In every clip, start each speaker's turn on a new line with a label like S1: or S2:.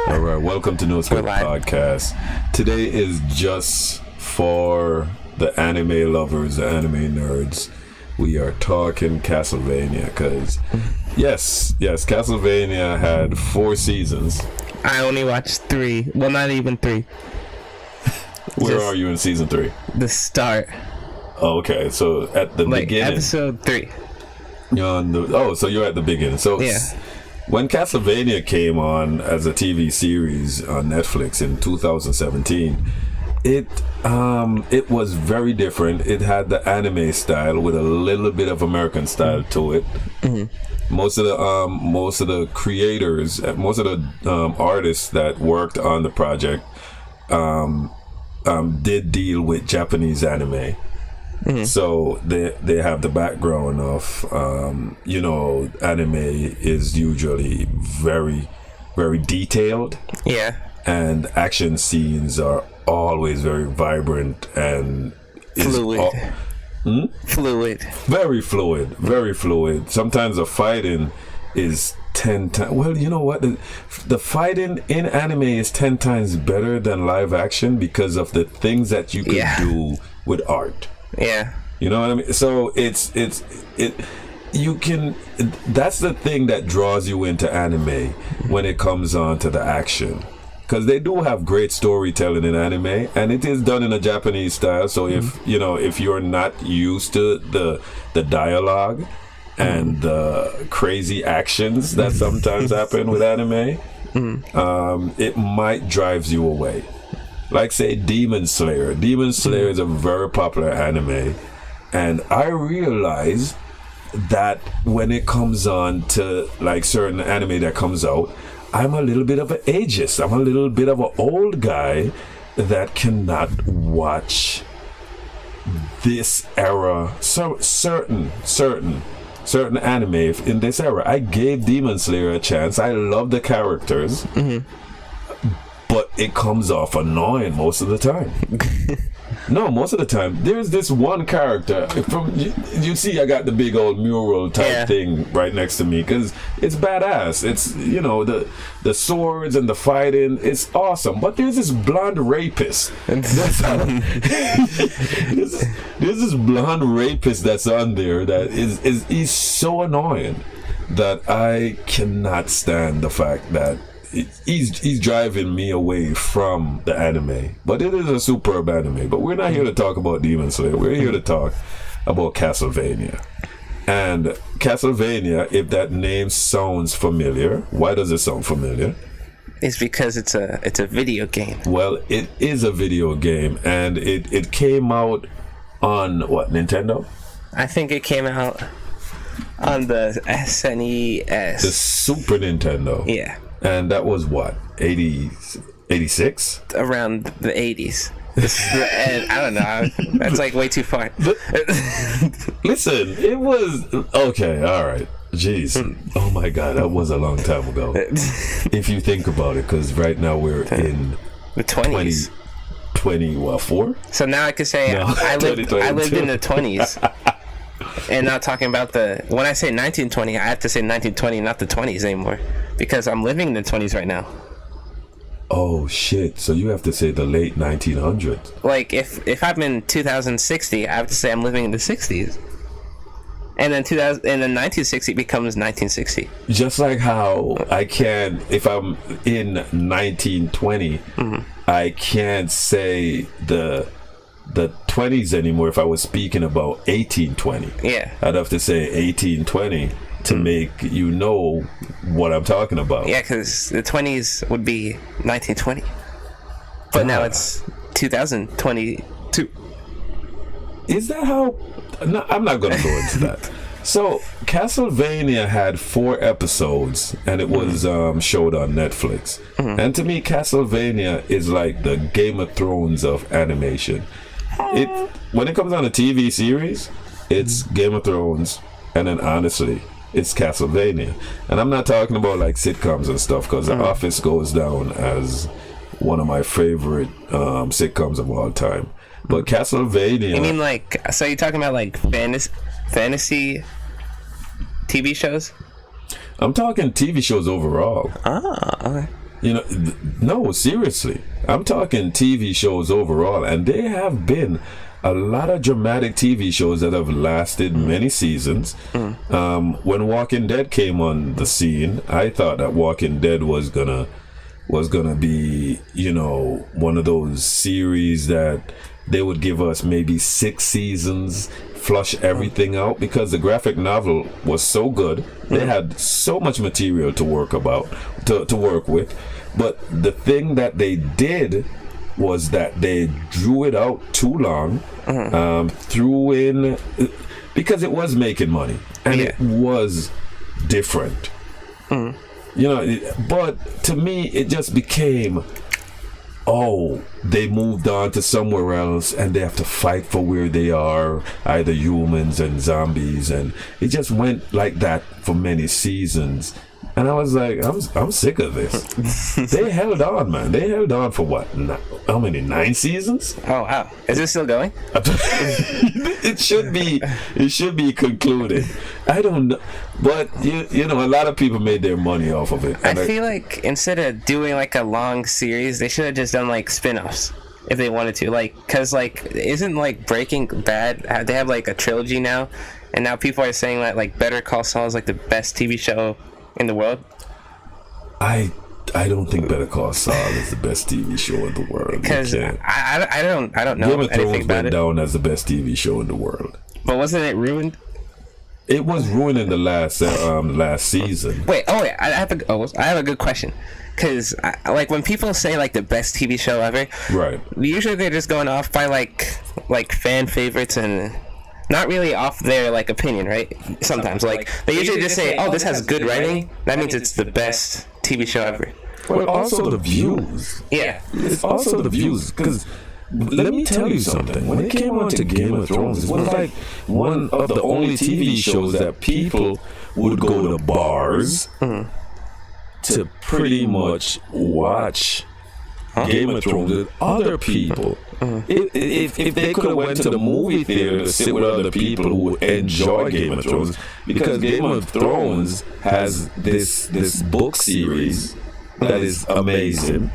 S1: All right, welcome to No Script Podcast. Today is just for the anime lovers, the anime nerds. We are talking Castlevania because, yes, Castlevania had 4 seasons.
S2: I only watched 3. Well, not even 3.
S1: Where are you in season 3?
S2: The start.
S1: Okay, so at the beginning.
S2: Episode 3.
S1: So you're at the beginning. So
S2: yeah.
S1: When Castlevania came on as a TV series on Netflix in 2017, it was very different. It had the anime style with a little bit of American style to it. Mm-hmm. Most of the creators, most of the artists that worked on the project did deal with Japanese anime. Mm-hmm. So they have the background of anime is usually very, very detailed.
S2: Yeah.
S1: And action scenes are always very vibrant and
S2: fluid. Fluid.
S1: Very fluid. Very fluid. Sometimes the fighting is 10 times. Well, you know what? The fighting in anime is 10 times better than live action because of the things that you can do with art.
S2: Yeah.
S1: You know what I mean? So you can, that's the thing that draws you into anime when it comes on to the action. Because they do have great storytelling in anime, and it is done in a Japanese style. So if you're not used to the dialogue and the crazy actions that sometimes happen with anime, it might drive you away. Like, say, Demon Slayer. Demon Slayer is a very popular anime. And I realize that when it comes on to, like, certain anime that comes out, I'm a little bit of an ageist. I'm a little bit of an old guy that cannot watch this era. So certain anime in this era. I gave Demon Slayer a chance. I love the characters. But it comes off annoying most of the time. No, most of the time. There's this one character from you see I got the big old mural type thing right next to me because it's badass. It's the swords and the fighting. It's awesome. But there's this blonde rapist. There's this blonde rapist that's on there that he's so annoying that I cannot stand the fact that he's driving me away from the anime. But it is a superb anime. But we're not here to talk about Demon Slayer. We're here to talk about Castlevania. And Castlevania, if that name sounds familiar, why does it sound familiar?
S2: It's because it's a video game.
S1: Well, it is a video game, and it came out on what, Nintendo? I
S2: think it came out on the SNES.
S1: The Super Nintendo.
S2: Yeah.
S1: And that was what, 86?
S2: Around the 80s. And I don't know. That's like way too far.
S1: Listen, it was okay. All right. Jeez. Oh my God, that was a long time ago. If you think about it, because right now we're in
S2: the 20s.
S1: 4?
S2: So now I could say I lived in the 20s. And not talking about when I say 1920, I have to say 1920, not the 20s anymore, because I'm living in the 20s right now.
S1: Oh shit! So you have to say the late 1900s.
S2: Like if I'm in 2060, I have to say I'm living in the 60s. And then 1960 becomes 1960.
S1: Just like how I can't, if I'm in 1920, I can't say the 20s anymore if I was speaking about 1820.
S2: Yeah.
S1: I'd have to say 1820 to make you know what I'm talking about.
S2: Yeah, because the 20s would be 1920. But now it's 2022.
S1: Is that how? No, I'm not going to go into that. So, Castlevania had 4 episodes, and it was showed on Netflix. And to me, Castlevania is like the Game of Thrones of animation. When it comes on a TV series, it's Game of Thrones, and then honestly, it's Castlevania. And I'm not talking about like sitcoms and stuff, because The Office goes down as one of my favorite sitcoms of all time. But Castlevania...
S2: You mean like... So you're talking about like fantasy TV shows?
S1: I'm talking TV shows overall.
S2: Ah, okay.
S1: You know, no, seriously. I'm talking TV shows overall, and they have been a lot of dramatic TV shows that have lasted many seasons. When Walking Dead came on the scene, I thought that Walking Dead was gonna be, you know, one of those series that they would give us maybe 6 seasons, flush everything out, because the graphic novel was so good. They had so much material to work with. But the thing that they did was that they drew it out too long, threw in, because it was making money and it was different. You know, but to me it just became, they moved on to somewhere else and they have to fight for where they are, either humans and zombies, and it just went like that for many seasons. And I was like, I'm sick of this. They held on, man. They held on for what? How many? 9 seasons?
S2: Oh wow! Is it still going?
S1: It should be concluded. I don't know, but you know, a lot of people made their money off of it.
S2: I feel like instead of doing like a long series, they should have just done like spin-offs if they wanted to. Like, cause like, isn't like Breaking Bad? They have like a trilogy now, and now people are saying that like Better Call Saul is like the best TV show in the world.
S1: I don't think Better Call Saul is the best TV show in the world.
S2: Because I don't know
S1: Game of
S2: anything
S1: Thrones
S2: about
S1: went
S2: it.
S1: down as the best TV show in the world.
S2: But wasn't it ruined?
S1: It was ruined in the last season.
S2: Wait, I have a good question. Because like when people say like the best TV show ever,
S1: right?
S2: Usually they're just going off by like fan favorites and not really off their like opinion, right? Sometimes like they usually just say, "Oh, this has good writing. That means it's the best TV show ever."
S1: Well, also the views.
S2: Yeah,
S1: it's also the views. Because let me tell you something. When it came on to Game of Thrones, it was like one of the only TV shows that people would go to bars to pretty much watch Game of Thrones with other people. If they could have went to the movie theater to sit with other people who enjoy Game of Thrones, because Game of Thrones has this book series that is amazing,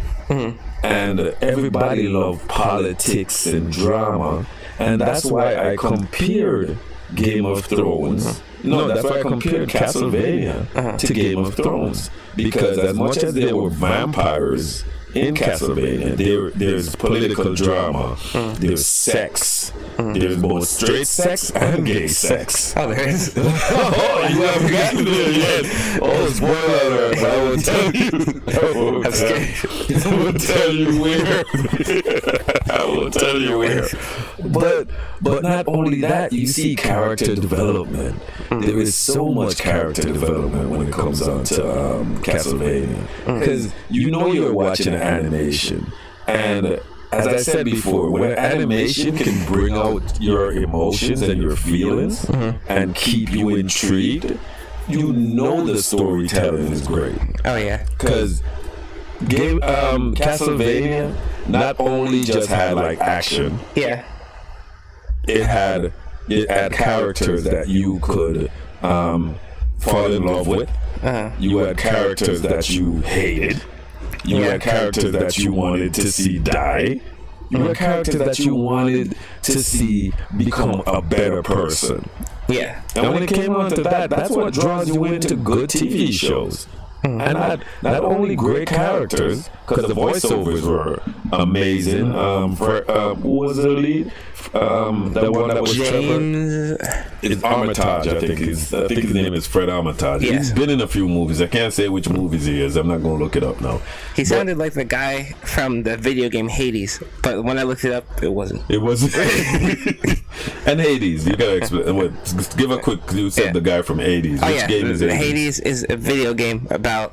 S1: and everybody loved politics and drama, and that's why I compared Game of Thrones. No, that's why I compared Castlevania to Game of Thrones, because as much as there were vampires in Castlevania, there's political drama, there's sex, there's both straight sex and gay sex.
S2: Oh, there is.
S1: Oh, you haven't gotten there yet. Oh, spoiler alert! But I will tell you.
S2: I'm scared.
S1: I will tell you where. I will tell you where. But not only that, you see character development. There is so much character development when it comes on to Castlevania, because you know you're watching an animation, and as I said before, when animation can bring out your emotions and your feelings and keep you intrigued, you know the storytelling is great.
S2: Oh yeah,
S1: because Castlevania not only just had like action, it had characters that you could fall in love with. You had characters that you hated. You had characters that you wanted to see die. You had characters that you wanted to see become a better person.
S2: Yeah.
S1: And when it came on to that, that's what draws you into good TV shows. And not only great characters, because the voiceovers were amazing. Who was the lead? The one that was
S2: James.
S1: It's Armitage, I think his name is Fred Armitage. Yeah. He's been in a few movies. I can't say which movies he is. I'm not going to look it up now.
S2: He sounded like the guy from the video game Hades, but when I looked it up, it wasn't.
S1: It wasn't. And Hades, you gotta explain. Give a quick. You said the guy from Hades. Which game is Hades?
S2: Hades is a video game about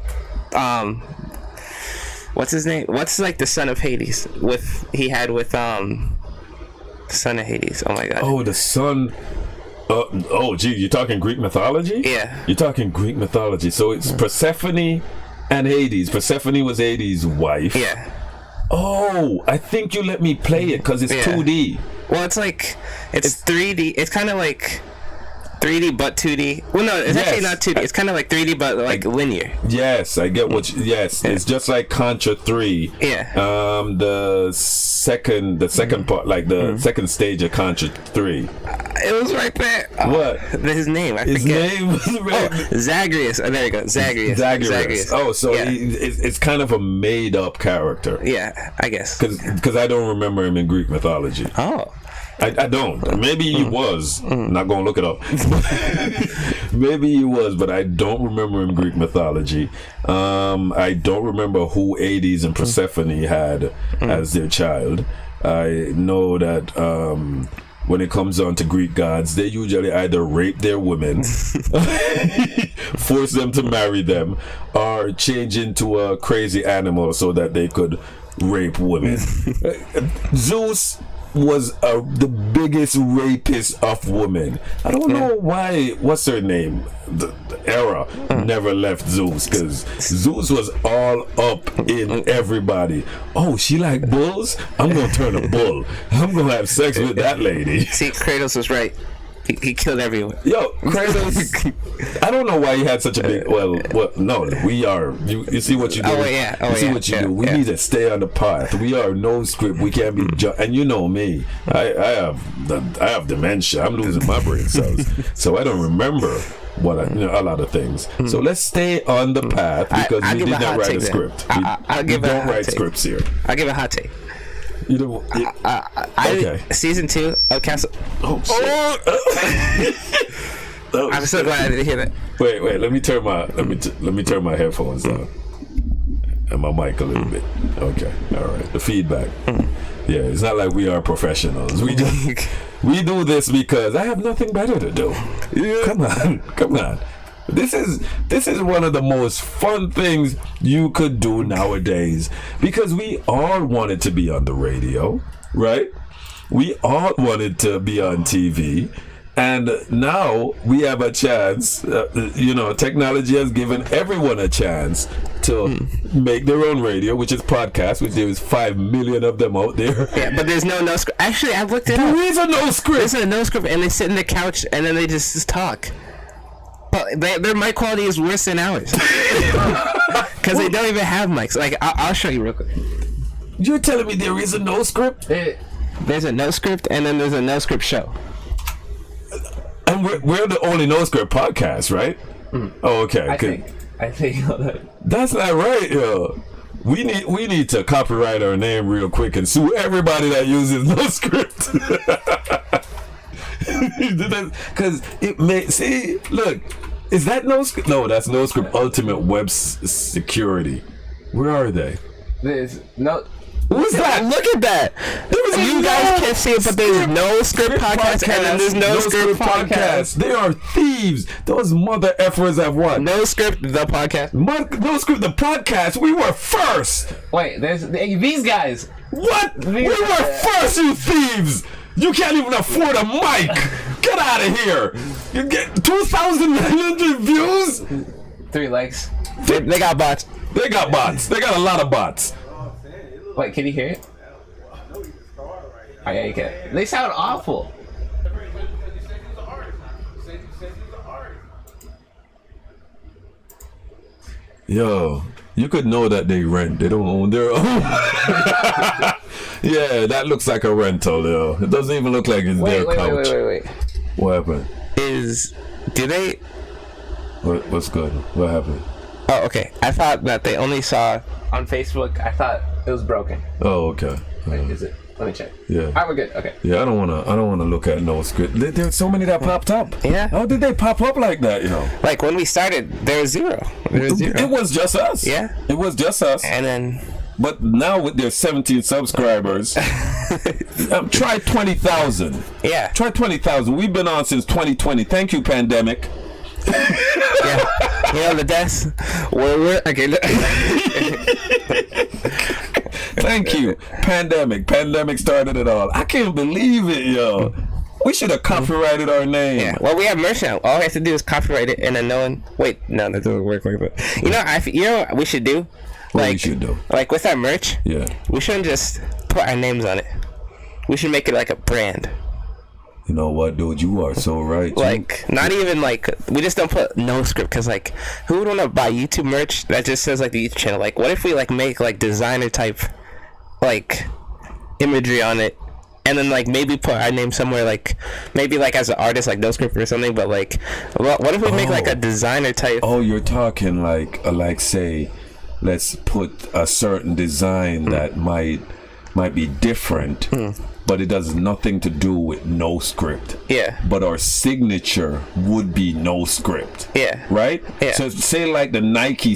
S2: what's his name? What's like the son of Hades? Son of Hades. Oh my god.
S1: Oh, the son. Gee, you're talking Greek mythology?
S2: Yeah.
S1: You're talking Greek mythology. So it's Persephone and Hades. Persephone was Hades' wife.
S2: Yeah.
S1: Oh, I think you let me play it because it's 2D.
S2: Well, it's 3D. It's kind of like 3D but 2D. Well, no, it's actually not 2D. It's kind of like 3D but like linear.
S1: Yes, I get what. Yes, it's just like Contra 3.
S2: Yeah.
S1: The second part, like the second stage of Contra 3.
S2: It was right there.
S1: What?
S2: His name. I
S1: His
S2: forget.
S1: name was
S2: Zagreus. Oh, there you go. Zagreus.
S1: Oh, so
S2: Yeah.
S1: it's kind of a made up character.
S2: Yeah, I guess.
S1: Because I don't remember him in Greek mythology.
S2: Oh.
S1: I don't. Maybe he was. Not gonna look it up. Maybe he was, but I don't remember him in Greek mythology. I don't remember who Hades and Persephone had as their child. I know that when it comes on to Greek gods, they usually either rape their women, force them to marry them, or change into a crazy animal so that they could rape women. Zeus was the biggest rapist of women. I don't know why. What's her name? The Hera never left Zeus, because Zeus was all up in everybody. Oh, she like bulls? I'm gonna turn a bull. I'm gonna have sex with that lady.
S2: See, Kratos was right. He killed everyone.
S1: Yo, Kratos. I don't know why he had such a big. Well, no, we are. You see what you do. You see what you do. We need to stay on the path. We are no script. We can't be. And you know me. I have dementia. I'm losing my brain cells, so I don't remember a lot of things. So let's stay on the path, because we did not write a script. We don't write scripts here.
S2: I'll give a hot take.
S1: You know, okay.
S2: Season 2 of Castle.
S1: Oh shit!
S2: I'm so glad I didn't hear that.
S1: Wait. Let me turn my headphones down and my mic a little bit. Okay. All right. The feedback. Yeah, it's not like we are professionals. We do this because I have nothing better to do. Yeah. Come on. This is one of the most fun things you could do nowadays, because we all wanted to be on the radio, right? We all wanted to be on TV, and now we have a chance. Technology has given everyone a chance to make their own radio, which is podcast, which there is 5 million of them out there.
S2: Yeah, but there's no script. Actually, I've looked it up.
S1: There is a no script.
S2: There's a no script, and they sit in the couch and then they just talk. But their mic quality is worse than ours, because they don't even have mics. Like, I'll show you real quick.
S1: You're telling me there is a no script?
S2: There's a no script, and then there's a no script show.
S1: And we're the only no script podcast, right? Oh, okay.
S2: I think
S1: that's not right, yo. We need to copyright our name real quick and sue everybody that uses no script. Because it may look, is that no script? No, that's no script ultimate web security. Where are they?
S2: There's no.
S1: What's that?
S2: Look at that. You guys can't see it, but there's no script podcast, and then there's no script podcast.
S1: They are thieves. Those mother effers have won.
S2: No script, the podcast.
S1: No script, the podcast. We were first.
S2: Wait, there's these guys.
S1: What? We were first, you thieves. You can't even afford a mic. Get out of here. You get 2,900 views.
S2: 3 likes. They got bots.
S1: They got bots. They got a lot of bots.
S2: Wait, can you hear it? Oh yeah, you can. They sound awful.
S1: Yo, you could know that they rent. They don't own their own. Yeah, that looks like a rental, yo. It doesn't even look like it's their couch.
S2: Wait.
S1: What happened?
S2: Do they?
S1: What's good? What happened?
S2: Oh, okay. I thought that they only saw on Facebook. I thought it was broken.
S1: Oh, okay.
S2: Wait, is it? Let me check.
S1: Yeah.
S2: Alright, we're good. Okay.
S1: Yeah, I don't wanna look at no script. There's so many that popped up.
S2: Yeah.
S1: How did they pop up like that?
S2: Like when we started, there was zero.
S1: It was just us.
S2: Yeah.
S1: It was just us.
S2: And then.
S1: But now with their 17 subscribers, try 20,000.
S2: Yeah.
S1: Try 20,000. We've been on since 2020. Thank you, pandemic.
S2: Yeah. The deaths. We're okay.
S1: Thank you, pandemic. Pandemic started it all. I can't believe it, yo. We should have copyrighted our name.
S2: Yeah. Well, we have merch now. All we have to do is copyright it, and then no one. Wait, no, that doesn't work like that. You know what we should do?
S1: What we should do?
S2: Like with our merch.
S1: Yeah.
S2: We shouldn't just put our names on it. We should make it like a brand.
S1: You know what, dude? You are so right.
S2: Like, not even like, we just don't put no script, because like, who would want to buy YouTube merch that just says like the YouTube channel? Like, what if we like make like designer type like imagery on it, and then like maybe put our name somewhere, like maybe like as an artist, like no script or something, but like, what if we make like a designer type?
S1: Oh, you're talking like say, let's put a certain design that might be different, but it does nothing to do with no script.
S2: Yeah.
S1: But our signature would be no script.
S2: Yeah.
S1: Right?
S2: Yeah.
S1: So say like the Nike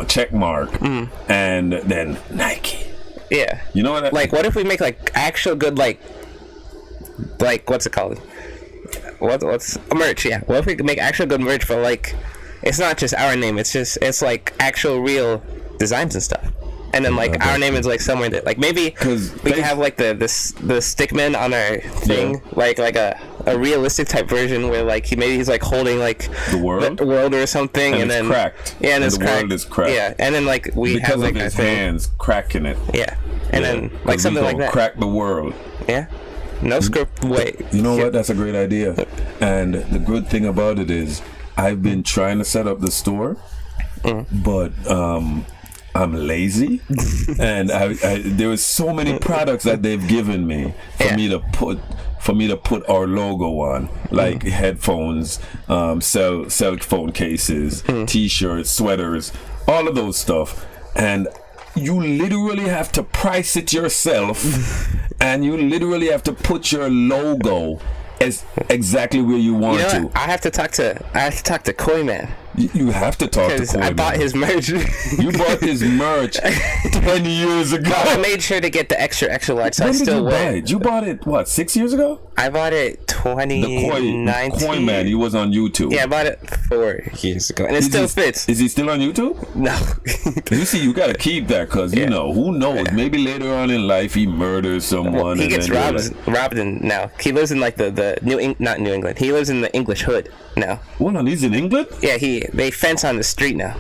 S1: check mark, and then Nike.
S2: Yeah.
S1: You know what?
S2: Like, what if we make like actual good like what's it called? What's merch? Yeah. What if we could make actual good merch, but like, it's not just our name. It's like actual real designs and stuff. And then like our name is like somewhere that like maybe we can have like the stickman on our thing, like a realistic type version where like he's like holding like
S1: the world
S2: or something, and
S1: then
S2: then
S1: cracked.
S2: Yeah, and it's
S1: the
S2: cracked.
S1: world is cracked.
S2: Yeah, and then like we
S1: because
S2: have like
S1: of his
S2: thing.
S1: hands cracking it.
S2: Yeah, and then like something like that.
S1: Crack the world.
S2: Yeah. No script. Wait.
S1: You know what? That's a great idea. And the good thing about it is, I've been trying to set up the store, but I'm lazy, and there was so many products that they've given me for me to put our logo on, like headphones, cell phone cases, T-shirts, sweaters, all of those stuff, and you literally have to price it yourself, and you literally have to put your logo as exactly where you want to.
S2: I have to talk to Koi Man.
S1: You have to talk to
S2: Because
S1: Koi
S2: I bought
S1: Man.
S2: his merch.
S1: You bought his merch 10 years ago.
S2: I made sure to get the extra large, so
S1: When
S2: I
S1: did
S2: still
S1: you buy
S2: wear
S1: it? You bought it, what, 6 years ago?
S2: I bought it
S1: The
S2: 2019.
S1: Koi Man, he was on YouTube.
S2: Yeah, I bought it 4 years ago, and it still fits.
S1: Is he still on YouTube?
S2: No.
S1: You see, you gotta keep that, because you know, who knows?
S2: Yeah.
S1: Maybe later on in life he murders someone.
S2: He
S1: and
S2: gets
S1: then
S2: robbed now. He lives in like the not New England. He lives in the English hood now.
S1: Hold on, he's in England?
S2: Yeah, they fence on the street now.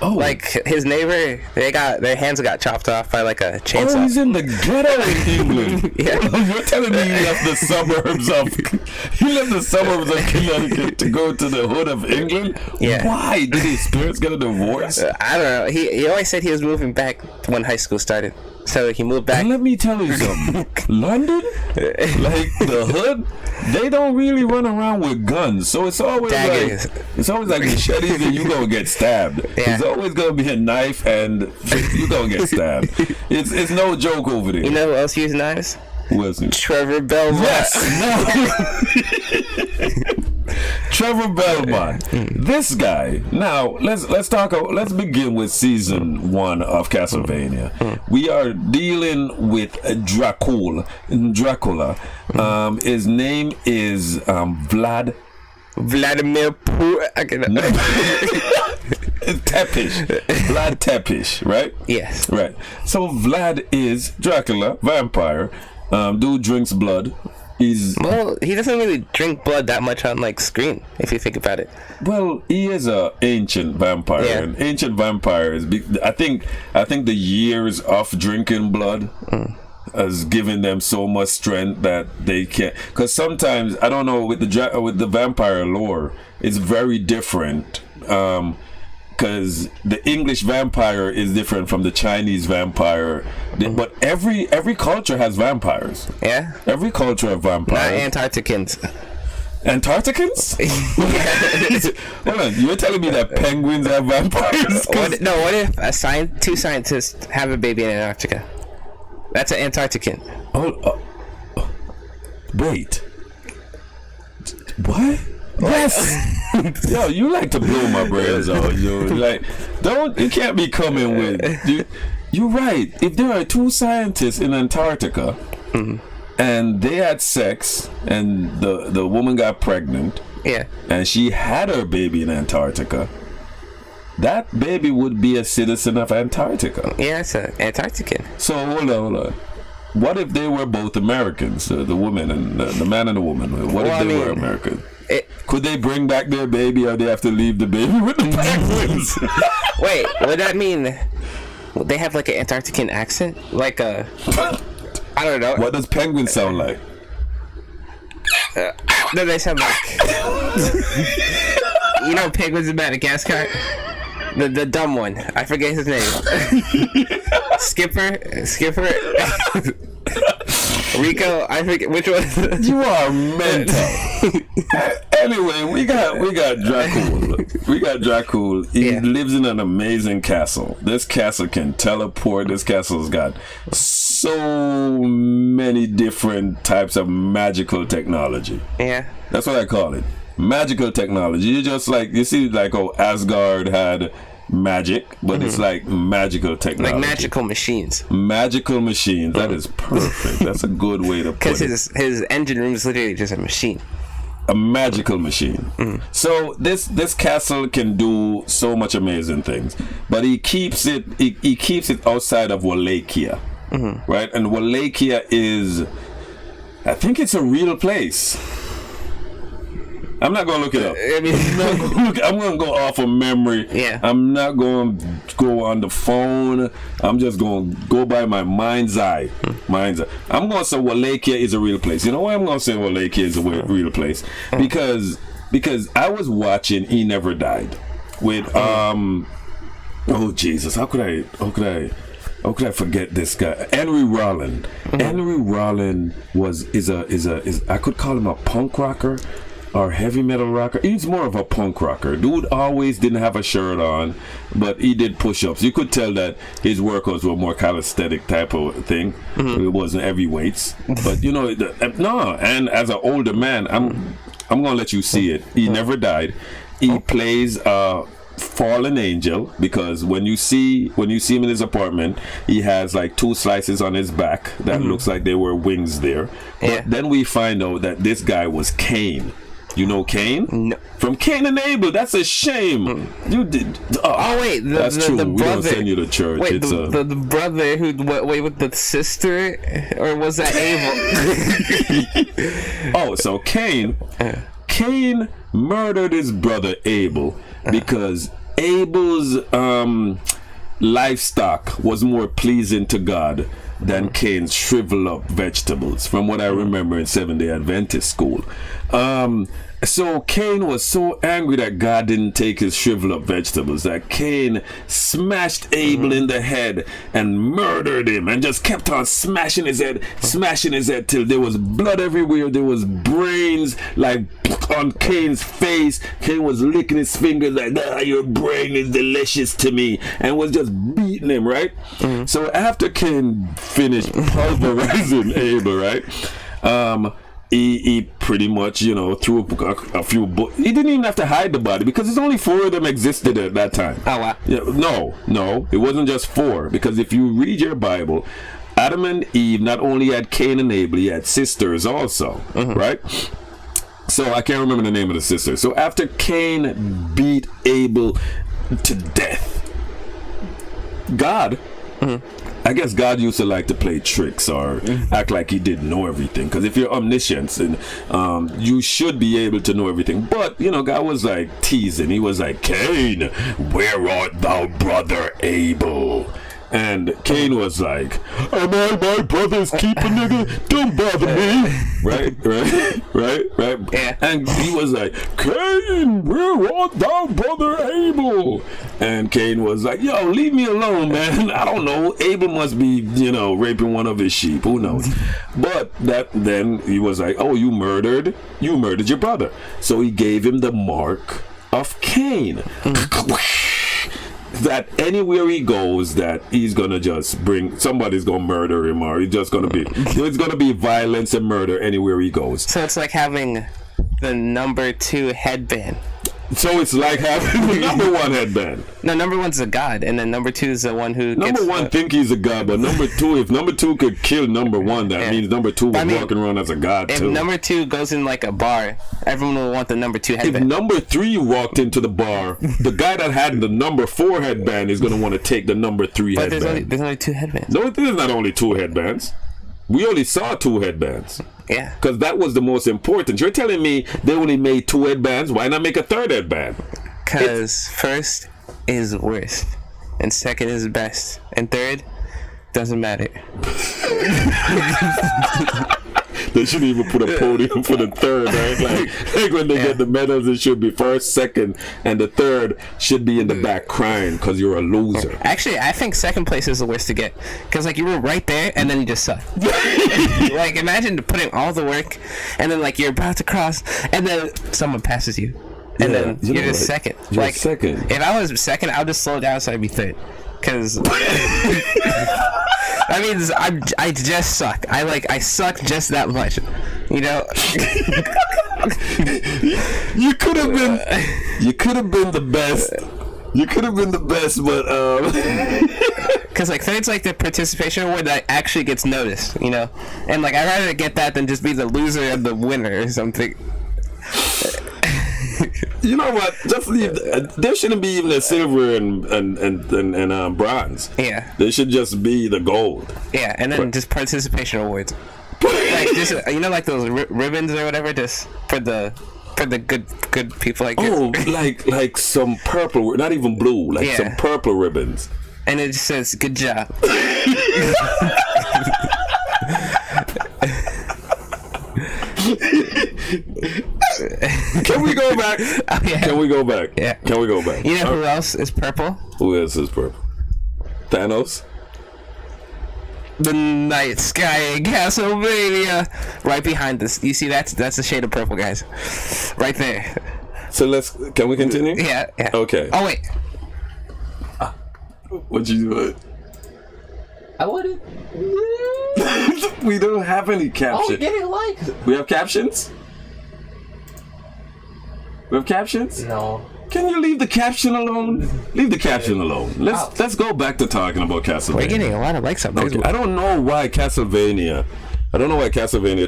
S1: Oh,
S2: Like his neighbor, their hands got chopped off by like a chainsaw.
S1: Oh, he's in the ghetto in England.
S2: Yeah.
S1: You're telling me he left the suburbs of Connecticut to go to the hood of England?
S2: Yeah.
S1: Why? Did his parents get a divorce?
S2: I don't know. He always said he was moving back when high school started. So he moved back.
S1: And let me tell you something. London, like the hood, they don't really run around with guns. So it's always
S2: Daggers.
S1: like machetes and you gonna get stabbed.
S2: Yeah.
S1: It's always gonna be a knife and you gonna get stabbed. It's no joke over there.
S2: You know who else used knives?
S1: Who else?
S2: Trevor Belmont.
S1: Yes. Trevor Belmont. This guy. Now let's begin with season 1 of Castlevania. We are dealing with Dracula. His name is
S2: Vladimir Putin.
S1: Tepish. Vlad Tepish, right?
S2: Yes.
S1: Right. So Vlad is Dracula, vampire. Dude drinks blood.
S2: Well, he doesn't really drink blood that much on like screen, if you think about it.
S1: Well, he is a ancient vampire,
S2: Yeah.
S1: and ancient vampires. I think the years of drinking blood has given them so much strength that they can't. Because sometimes, I don't know, with the vampire lore, it's very different. Because the English vampire is different from the Chinese vampire, but every culture has vampires.
S2: Yeah.
S1: Every culture has vampires.
S2: Not Antarcticans.
S1: Antarcticans? Hold on, you're telling me that penguins have vampires?
S2: What if two scientists have a baby in Antarctica? That's an Antarctican.
S1: Wait. What? Yes. Yo, you like to blow my brains out. You can't be coming with. You're right. If there are 2 scientists in Antarctica, and they had sex, and the woman got pregnant,
S2: Yeah.
S1: and she had her baby in Antarctica, that baby would be a citizen of Antarctica.
S2: Yeah, it's an Antarctican.
S1: So hold on. What if they were both Americans, the woman and the man and the woman? What if they were American? Could they bring back their baby, or they have to leave the baby with the penguins?
S2: Wait, would that mean they have like an Antarctican accent? Like I don't know.
S1: What does penguin sound like?
S2: No, they sound like you know, Penguins in Madagascar. The dumb one. I forget his name. Skipper. Rico. I forget which one.
S1: You are mental. Anyway, we got Dracul. We got Dracul. He lives in an amazing castle. This castle can teleport. This castle's got so many different types of magical technology.
S2: Yeah.
S1: That's what I call it. Magical technology. You just like, you see, like, Asgard had magic, but it's like magical technology.
S2: Like magical machines.
S1: Magical machines. That is perfect. That's a good way to put it.
S2: Because his engine room is literally just a machine.
S1: A magical machine. So this castle can do so much amazing things, but he keeps it outside of Wallachia, right? And Wallachia is, I think it's a real place. I'm not gonna look it up. I'm gonna go off of memory.
S2: Yeah.
S1: I'm not going to go on the phone. I'm just going to go by my mind's eye. I'm going to say Wallachia is a real place. You know why I'm going to say Wallachia is a real place? Because I was watching He Never Died with oh Jesus, how could I forget this guy? Henry Rollin. Henry Rollin is I could call him a punk rocker or heavy metal rocker. He's more of a punk rocker. Dude always didn't have a shirt on, but he did push-ups. You could tell that his workouts were more calisthenic type of thing. It wasn't heavy weights. But you know, no. And as an older man, I'm gonna let you see it. He never died. He plays fallen angel, because when you see him in his apartment, he has like 2 slices on his back that looks like there were wings there. But then we find out that this guy was Cain. You know Cain?
S2: No.
S1: From Cain and Abel. That's a shame. You did.
S2: Oh wait,
S1: that's true.
S2: The
S1: we
S2: brother.
S1: don't send you to church.
S2: Wait,
S1: it's
S2: the brother who wait with the sister, or was that Abel?
S1: Oh, so Cain murdered his brother Abel because Abel's livestock was more pleasing to God than Cain's shrivel up vegetables, from what I remember in Seventh-day Adventist school. So Cain was so angry that God didn't take his shrivel up vegetables that Cain smashed Abel in the head and murdered him, and just kept on smashing his head till there was blood everywhere. There was brains like on Cain's face. Cain was licking his fingers like, your brain is delicious to me, and was just beating him, right? So after Cain finished pulverizing Abel, right? He pretty much, threw a few. He didn't even have to hide the body, because there's only 4 of them existed at that time.
S2: Oh wow!
S1: Yeah, no, it wasn't just 4. Because if you read your Bible, Adam and Eve not only had Cain and Abel, he had sisters also, right? So I can't remember the name of the sister. So after Cain beat Abel to death, God. I guess God used to like to play tricks or act like he didn't know everything. Because if you're omniscient, and you should be able to know everything. But, God was like teasing. He was like, Cain, where art thou, brother Abel? And Cain was like, am I my brother's keeper, nigga? Don't bother me. Right?
S2: Yeah.
S1: And he was like, Cain, where art thou, brother Abel? And Cain was like, yo, leave me alone, man. I don't know. Abel must be, raping one of his sheep. Who knows? But then he was like, oh, you murdered your brother. So he gave him the mark of Cain. That anywhere he goes, that he's gonna just somebody's gonna murder him, or it's gonna be violence and murder anywhere he goes.
S2: So it's like having the number 2 headband.
S1: So it's like having the number 1 headband.
S2: No, number 1's a god, and then number 2 is the one who
S1: number 1 think he's a god, but number 2, if number 2 could kill number 1, that means number 2 was walking around as a god too.
S2: If number 2 goes in like a bar, everyone will want the number 2 headband.
S1: If number 3 walked into the bar, the guy that had the number 4 headband is going to want to take the number 3
S2: but
S1: headband.
S2: There's only 2 headbands.
S1: No, there's not only 2 headbands. We only saw 2 headbands.
S2: Yeah.
S1: Because that was the most important. You're telling me they only made 2 headbands? Why not make a 3rd headband?
S2: Because first is worst, and second is best, and third doesn't matter.
S1: They shouldn't even put a podium for the third, right? Like when they get the medals, it should be first, second, and the third should be in the back crying because you're a loser.
S2: Actually, I think second place is the worst to get, because like you were right there and then you just suck. Like imagine putting all the work and then like you're about to cross and then someone passes you and then you're just second.
S1: You're
S2: like
S1: second.
S2: If I was second, I would just slow down so I'd be third, because that means I just suck. I suck just that much, you know.
S1: You could have been the best. You could have been the best, but
S2: because like third's like the participation award that actually gets noticed, you know. And like I'd rather get that than just be the loser and the winner or something.
S1: You know what? Just leave. There shouldn't be even a silver and bronze.
S2: Yeah.
S1: There should just be the gold.
S2: Yeah, and then just participation awards. Like just you know, like those ribbons or whatever, just for the good people. Like
S1: like some purple, not even blue, like some purple ribbons.
S2: And it just says "good job."
S1: Can we go back?
S2: Oh, yeah.
S1: Can we go back?
S2: Yeah.
S1: Can we go back?
S2: You know who else is purple?
S1: Who else is purple? Thanos?
S2: The night sky in Castlevania. Right behind this. You see that's the shade of purple, guys. Right there.
S1: So can we continue?
S2: Yeah.
S1: Okay.
S2: Oh wait.
S1: What you do?
S2: I wouldn't.
S1: We don't have any captions.
S2: Oh, we're getting likes.
S1: We have captions? We have captions?
S2: No.
S1: Can you leave the caption alone? Leave the caption alone. Let's go back to talking about Castlevania.
S2: We're getting a lot of likes on Facebook.
S1: I don't know why Castlevania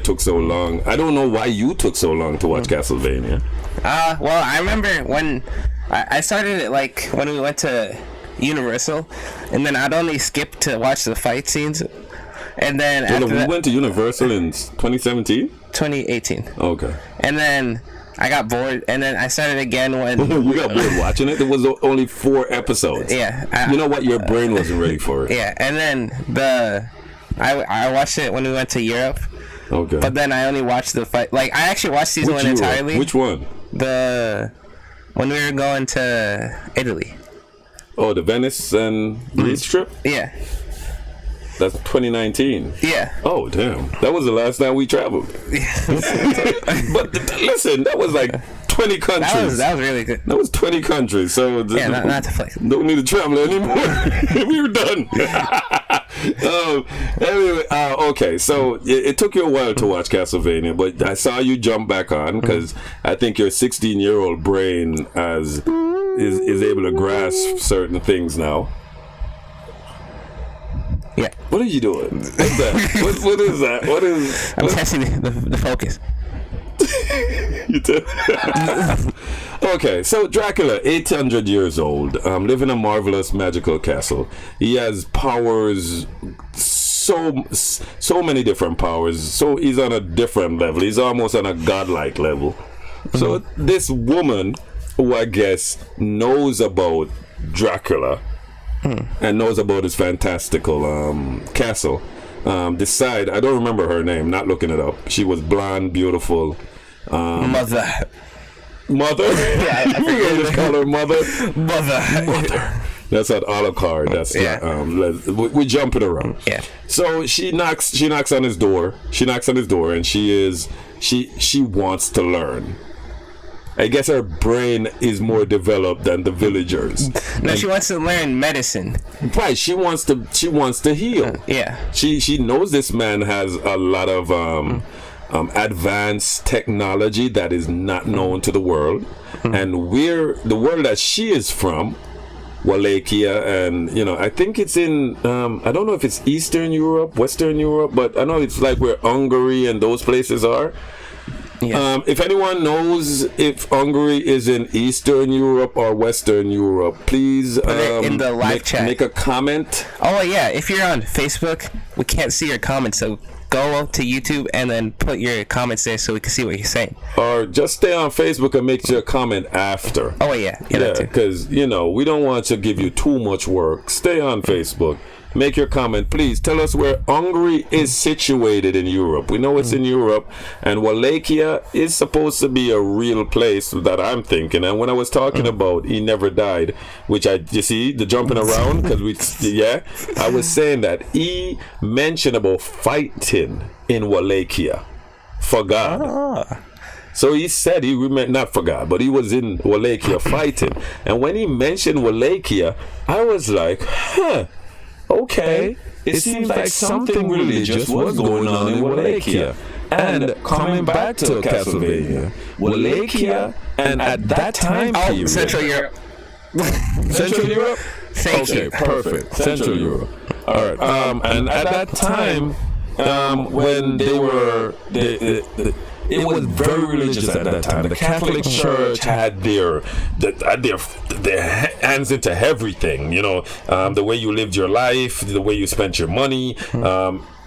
S1: took so long. I don't know why you took so long to watch Castlevania.
S2: Well, I remember when I started it, like when we went to Universal, and then I'd only skip to watch the fight scenes, and then after
S1: we went to Universal in 2017?
S2: 2018.
S1: Okay.
S2: And then I got bored, and then I started again when
S1: you got bored watching it. There was only 4 episodes.
S2: Yeah.
S1: You know what? Your brain wasn't ready for it.
S2: Yeah, and then I watched it when we went to Europe.
S1: Okay.
S2: But then I only watched the fight. Like I actually watched season 1 entirely.
S1: Which one?
S2: When we were going to Italy.
S1: Oh, the Venice and Greece trip?
S2: Yeah.
S1: That's 2019.
S2: Yeah.
S1: Oh, damn. That was the last time we traveled. But listen, that was like 20 countries.
S2: That was really good.
S1: That was 20 countries. So
S2: yeah, not to flex.
S1: Don't need to travel anymore. We were done. Anyway, okay. So it took you a while to watch Castlevania, but I saw you jump back on because I think your 16-year-old brain is able to grasp certain things now.
S2: Yeah.
S1: What are you doing? What's that? What is that?
S2: I'm testing the focus.
S1: Okay, so Dracula, 800 years old, live in a marvelous magical castle. He has powers, so many different powers. So he's on a different level. He's almost on a godlike level. So this woman, who I guess knows about Dracula and knows about his fantastical castle, decide, I don't remember her name, not looking it up. She was blonde, beautiful.
S2: Mother.
S1: Yeah, I forget to call her Mother.
S2: Mother.
S1: That's at Alucard. That's we jumping around.
S2: Yeah.
S1: So she knocks on his door. And she wants to learn. I guess her brain is more developed than the villagers.
S2: No, she wants to learn medicine.
S1: Right, she wants to heal.
S2: Yeah.
S1: She knows this man has a lot of advanced technology that is not known to the world, and the world that she is from, Wallachia, and I think it's in I don't know if it's Eastern Europe, Western Europe, but I know it's like where Hungary and those places are. Yeah. If anyone knows if Hungary is in Eastern Europe or Western Europe, please
S2: in the live chat
S1: make a comment.
S2: Oh yeah, if you're on Facebook, we can't see your comments, so go to YouTube and then put your comments there so we can see what you're saying.
S1: Or just stay on Facebook and make your comment after.
S2: Oh yeah,
S1: because we don't want to give you too much work. Stay on Facebook make your comment. Please tell us where Hungary is situated in Europe. We know it's in Europe, and Wallachia is supposed to be a real place that I'm thinking. And when I was talking about He Never Died, which you see the jumping around because I was saying that he mentioned about fighting in Wallachia for God. So he said not for God, but he was in Wallachia fighting. And when he mentioned Wallachia, I was like, okay. It seems like something religious was going on in Wallachia. And coming back to Castlevania, Wallachia, and at that time period...
S2: Central Europe.
S1: Central Europe?
S2: Thank you.
S1: Perfect. Central Europe. All right. And at that time, when they were... it was very religious at that time. The Catholic Church had their hands into everything. You know, the way you lived your life, the way you spent your money,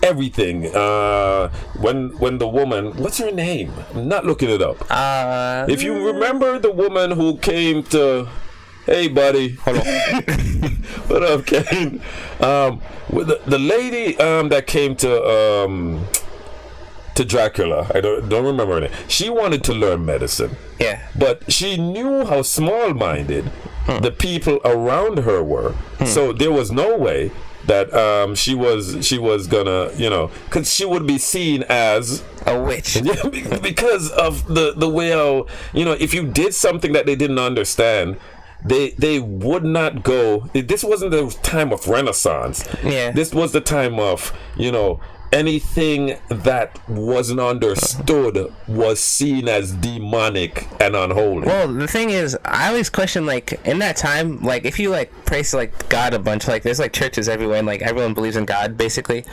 S1: everything. When the woman, what's her name? I'm not looking it up. If you remember the woman who came to, hey buddy, hold on. What up, Kane? The lady that came to Dracula, I don't remember her name. She wanted to learn medicine.
S2: Yeah. But
S1: she knew how small-minded the people around her were. So there was no way that she was gonna, because she would be seen as
S2: a witch.
S1: Because of the way how, if you did something that they didn't understand, they would not go. This wasn't the time of Renaissance.
S2: Yeah.
S1: This was the time of, anything that wasn't understood was seen as demonic and unholy.
S2: Well, the thing is, I always question, in that time, if you, praise, God a bunch, there's, churches everywhere, and, everyone believes in God, basically.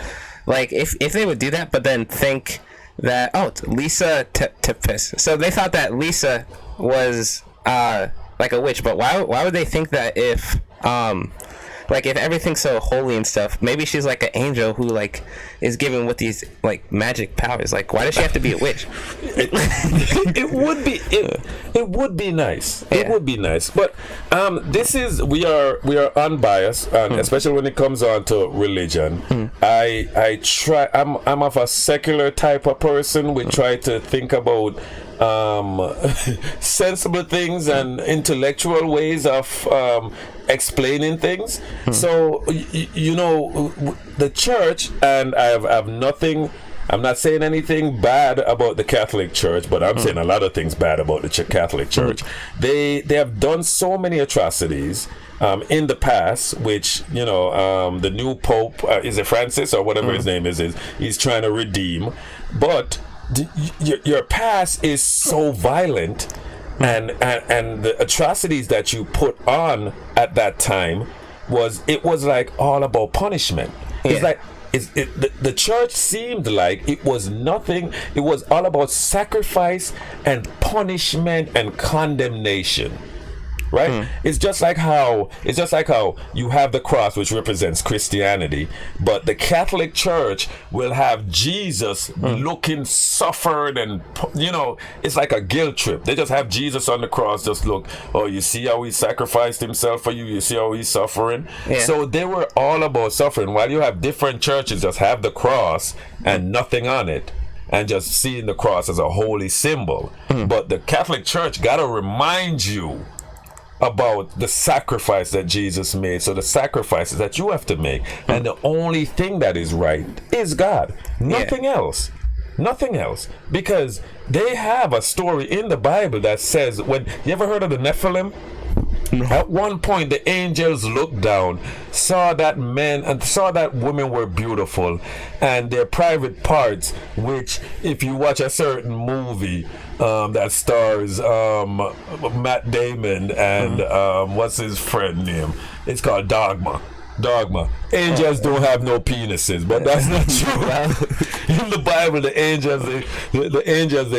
S2: If they would do that, but then think that, it's Lisa Tippis. So they thought that Lisa was, a witch, but why would they think that if everything's so holy and stuff, maybe she's an angel who is given with these magic powers. Why does she have to be a witch?
S1: It would be nice. Yeah. It would be nice. But we are unbiased, and especially when it comes on to religion. I'm of a secular type of person. We try to think about sensible things and intellectual ways of explaining things. So the church, and I have nothing, I'm not saying anything bad about the Catholic Church, but I'm saying a lot of things bad about the Catholic Church. They have done so many atrocities in the past, which the new Pope, is it Francis or whatever his name is he's trying to redeem. But your past is so violent, and the atrocities that you put on at that time was all about punishment. Yeah. It's the church seemed like it was nothing. It was all about sacrifice and punishment and condemnation. Right? It's just like how you have the cross, which represents Christianity, but the Catholic Church will have Jesus looking suffered, and it's like a guilt trip. They just have Jesus on the cross, just look, you see how he sacrificed himself for you, you see how he's suffering. Yeah. So they were all about suffering, while you have different churches just have the cross and nothing on it, and just seeing the cross as a holy symbol. But the Catholic Church gotta remind you about the sacrifice that Jesus made. So the sacrifices that you have to make, and the only thing that is right is God. Nothing else. Nothing else. Because they have a story in the Bible that says, when you ever heard of the Nephilim? At one point, the angels looked down, saw that men and saw that women were beautiful, and their private parts, which, if you watch a certain movie that stars Matt Damon and what's his friend name? It's called Dogma. Angels don't have no penises, but that's not true. In the Bible, the angels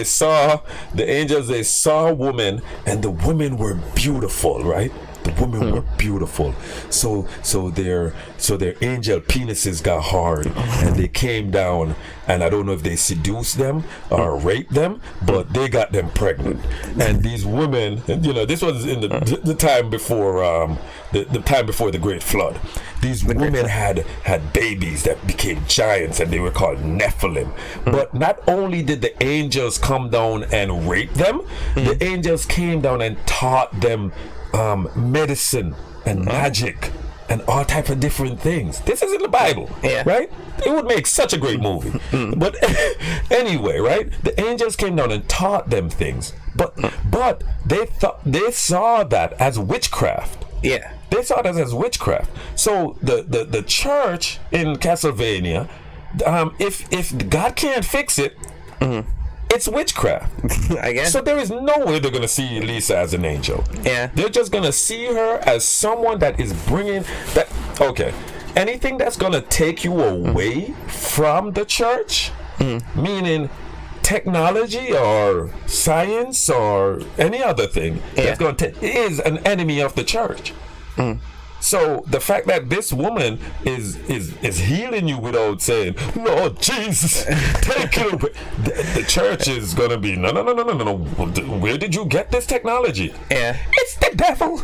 S1: they saw women, and the women were beautiful, right? The women were beautiful. So their angel penises got hard, and they came down, and I don't know if they seduced them or raped them, but they got them pregnant. And these women, this was in the time before the time before the Great Flood. These women had babies that became giants, and they were called Nephilim. But not only did the angels come down and rape them, the angels came down and taught them medicine and magic and all type of different things. This is in the Bible, right? It would make such a great movie. But anyway, right? The angels came down and taught them things, but they saw that as witchcraft.
S2: Yeah,
S1: they saw that as witchcraft. So the church in Castlevania, if God can't fix it, it's witchcraft.
S2: I guess.
S1: So there is no way they're gonna see Lisa as an angel.
S2: Yeah.
S1: They're just gonna see her as someone that is bringing that. Okay. Anything that's gonna take you away from the church, meaning technology or science or any other thing, that's gonna is an enemy of the church. So the fact that this woman is healing you without saying, Lord Jesus, take it away, the church is gonna be no. Where did you get this technology?
S2: Yeah,
S1: it's the devil.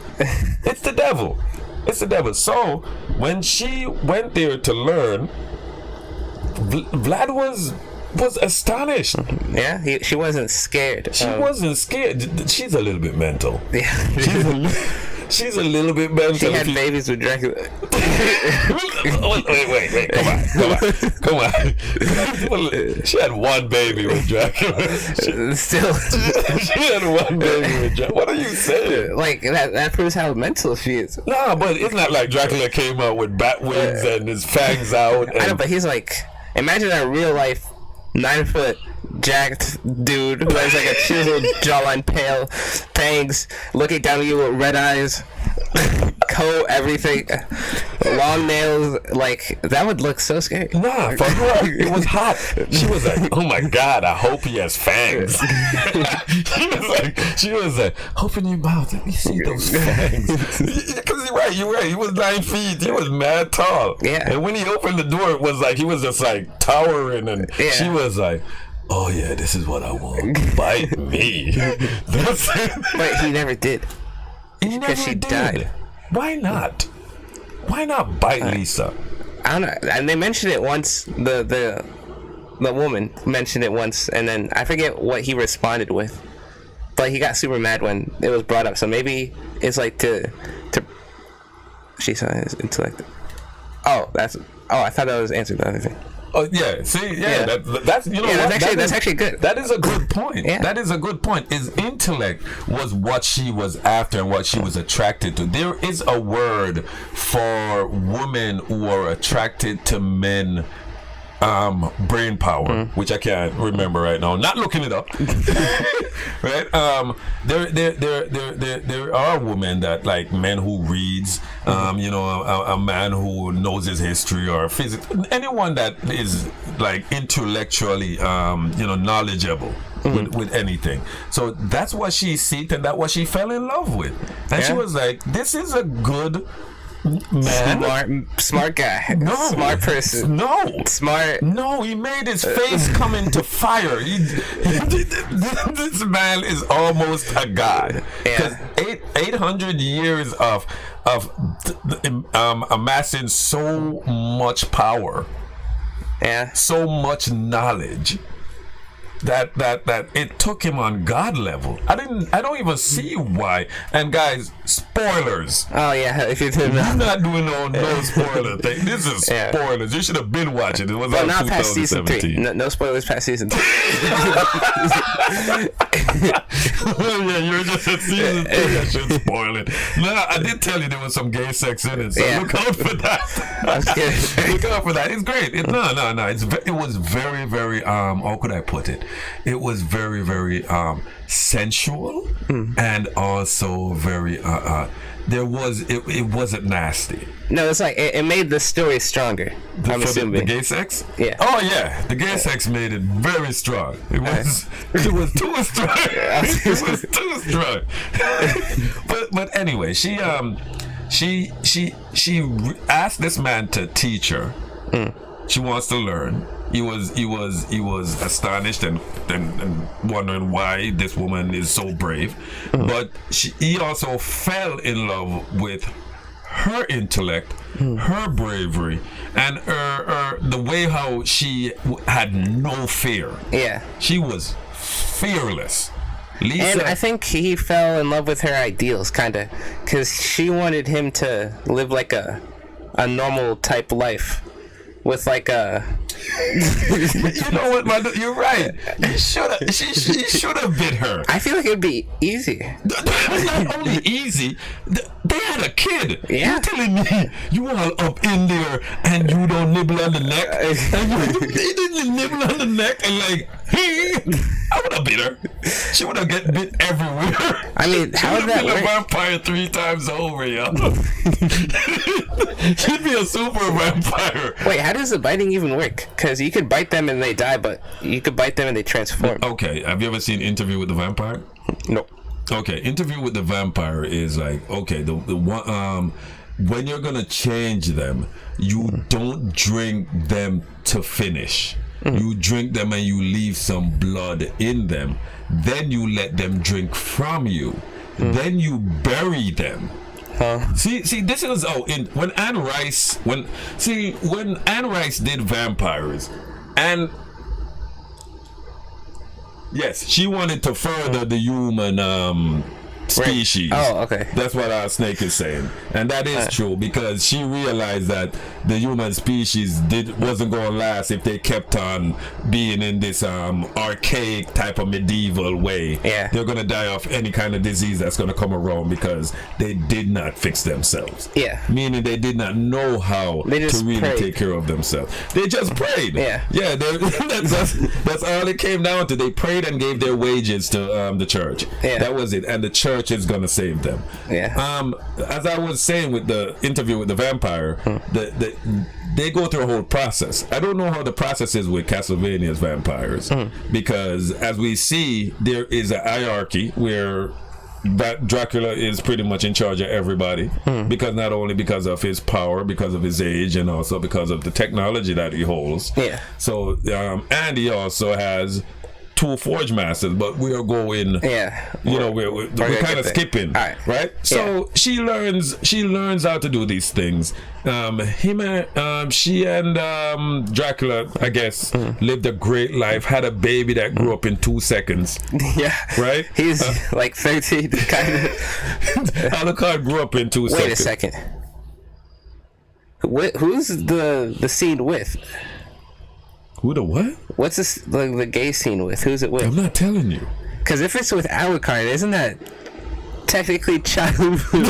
S1: It's the devil. It's the devil. So when she went there to learn, Vlad was astonished.
S2: Yeah, she wasn't scared.
S1: She wasn't scared. She's a little bit mental.
S2: Yeah.
S1: She's a little bit mental.
S2: She had babies with Dracula.
S1: Wait, come on. She had one baby with Dracula.
S2: Still.
S1: She had one baby with Dracula. What are you saying?
S2: Like, that proves how mental she is.
S1: Nah, but it's not like Dracula came out with bat wings and his fangs out.
S2: I know, but he's like, imagine a real life 9-foot jacked dude who has like a chiseled jawline, pale fangs, looking down at you with red eyes, coat, everything, long nails. Like, that would look so scary.
S1: Nah, for her it was hot. She was like, oh my god, I hope he has fangs. she was like, open your mouth, let me see those fangs. Because you're right, he was 9 feet, he was mad tall.
S2: Yeah.
S1: And when he opened the door, it was like he was just like towering, and she was like, oh yeah, this is what I want. Bite me. That's it.
S2: But he never did.
S1: He never
S2: she
S1: did.
S2: died.
S1: Why not? Why not bite Lisa?
S2: I don't know. And they mentioned it once. The woman mentioned it once, and then I forget what he responded with. But he got super mad when it was brought up. So maybe it's like to she saw his intellect. I thought that was answered the other thing.
S1: Oh yeah, see, that's
S2: that's actually good.
S1: That is a good point.
S2: Yeah.
S1: That is a good point. His intellect was what she was after and what she was attracted to. There is a word for women who are attracted to men. Brain power, which I can't remember right now. Not looking it up. Right? There are women that like men who reads. A man who knows his history or physics. Anyone that is like intellectually, knowledgeable with anything. So that's what she seeked, and that's what she fell in love with. And she was like, "This is a good." Man.
S2: Smart guy.
S1: No.
S2: Smart person.
S1: No.
S2: Smart.
S1: No, he made his face come into fire. This man is almost a god. Because 800 years of amassing so much power, so much knowledge, that it took him on God level. I don't even see why. And guys, spoilers.
S2: Oh yeah, if you didn't know.
S1: I'm not doing no spoiler thing. This is spoilers. You should have been watching. It was
S2: but
S1: on
S2: not past season 3. No spoilers past season 3.
S1: Yeah, you're just at season 3. I should spoil it. No, I did tell you there was some gay sex in it, so look out for that.
S2: I'm scared.
S1: Look out for that. It's great. It was very, very how could I put it? It was very, very sensual, and also very it wasn't nasty.
S2: No, it's like it made the story stronger. I'm assuming
S1: the gay sex.
S2: Yeah.
S1: Oh yeah, the gay sex made it very strong. It was too strong. It was too strong. but anyway, she asked this man to teach her. She wants to learn. He was astonished and wondering why this woman is so brave. But he also fell in love with her intellect, her bravery, and the way how she had no fear.
S2: Yeah.
S1: She was fearless. Lisa,
S2: and I think he fell in love with her ideals, kind of, because she wanted him to live like a normal type life with like a...
S1: You know what, man? You're right. She should have bit her.
S2: I feel like it'd be easy.
S1: Not only easy, they had a kid.
S2: Yeah.
S1: You're telling me you all up in there and you don't nibble on the neck? And they didn't nibble on the neck and like, I would have bit her. She would have get bit everywhere.
S2: I mean, how would that work?
S1: She'd have been a vampire 3 times over, yo. She'd be a super vampire.
S2: Wait, how does the biting even work? Because you could bite them and they die, but you could bite them and they transform.
S1: Okay, have you ever seen Interview with the Vampire?
S2: No.
S1: Okay, Interview with the Vampire is like, okay, the one when you're gonna change them, you don't drink them to finish. You drink them and you leave some blood in them. Then you let them drink from you. Then you bury them. See, this is when Anne Rice did vampires, and yes, she wanted to further the human species.
S2: Oh, okay.
S1: That's what our snake is saying, and that is true because she realized that the human species wasn't going to last if they kept on being in this archaic type of medieval way.
S2: Yeah,
S1: they're going to die of any kind of disease that's going to come around because they did not fix themselves.
S2: Yeah,
S1: meaning they did not know how to really take care of themselves. They just prayed.
S2: Yeah.
S1: That's all it came down to. They prayed and gave their wages to the church.
S2: Yeah,
S1: that was it, and the church is gonna save them.
S2: Yeah.
S1: As I was saying with the Interview with the Vampire, they go through a whole process. I don't know how the process is with Castlevania's vampires because, as we see, there is a hierarchy where Dracula is pretty much in charge of everybody because not only because of his power, because of his age, and also because of the technology that he holds.
S2: Yeah.
S1: So, and he also has 2 Forge Masters, but we are going.
S2: Yeah.
S1: You know, we're kind of skipping, right? So she learns how to do these things. She and Dracula, I guess, lived a great life. Had a baby that grew up in 2 seconds.
S2: Yeah.
S1: Right.
S2: He's like 13, kind of.
S1: Alucard grew up in 2 seconds.
S2: Wait a second. Who's the scene with?
S1: Who the what?
S2: What's this the gay scene with? Who's it with?
S1: I'm not telling you.
S2: Because if it's with Alucard, isn't that technically child? But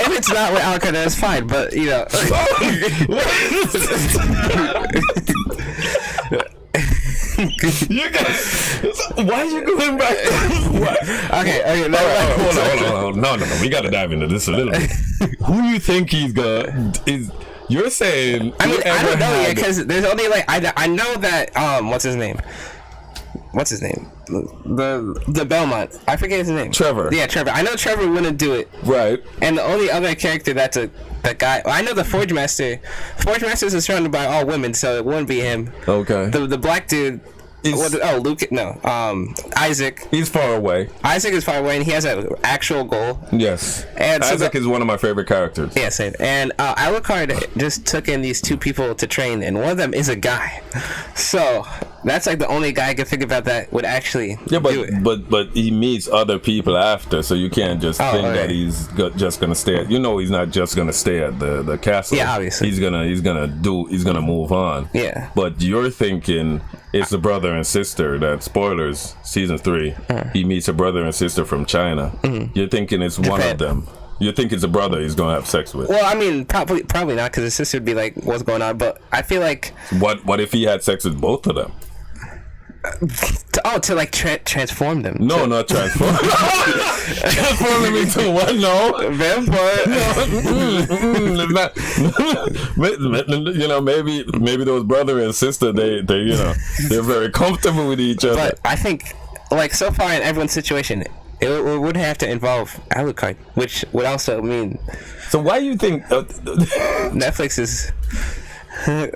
S2: if it's not with Alucard, then it's fine. But you know.
S1: You guys, why are you going back?
S2: Okay, no,
S1: hold on. No. We got to dive into this a little bit. Who you think he's is? You're saying?
S2: I mean, I don't know yet because there's only like I know that what's his name? The Belmont. I forget his name.
S1: Trevor.
S2: Yeah, Trevor. I know Trevor wouldn't do it.
S1: Right.
S2: And the only other character that's that guy. I know the Forge Master. Forge Masters is surrounded by all women, so it wouldn't be him.
S1: Okay.
S2: The black dude. Luke. No. Isaac.
S1: He's far away.
S2: Isaac is far away, and he has an actual goal.
S1: Yes.
S2: And
S1: Isaac is one of my favorite characters.
S2: Yeah, same. And Alucard just took in these 2 people to train, and one of them is a guy. So that's like the only guy I can think about that would actually do it.
S1: But he meets other people after, so you can't just think that he's just gonna stay at. You know, he's not just gonna stay at the castle.
S2: Yeah, obviously.
S1: He's gonna move on.
S2: Yeah.
S1: But you're thinking it's the brother and sister that, spoilers, season 3, he meets a brother and sister from China. You're thinking it's one of them. You think it's a brother he's gonna have sex with?
S2: Well, I mean, probably not, because his sister would be like, "What's going on?" But I feel like
S1: what if he had sex with both of them?
S2: To like transform them.
S1: No, not transform. Transform them into what? No,
S2: Vampire.
S1: Maybe those brother and sister, they they're very comfortable with each other.
S2: But I think, like, so far in everyone's situation, it would have to involve Alucard, which would also mean.
S1: So why do you think
S2: Netflix is?
S1: Okay,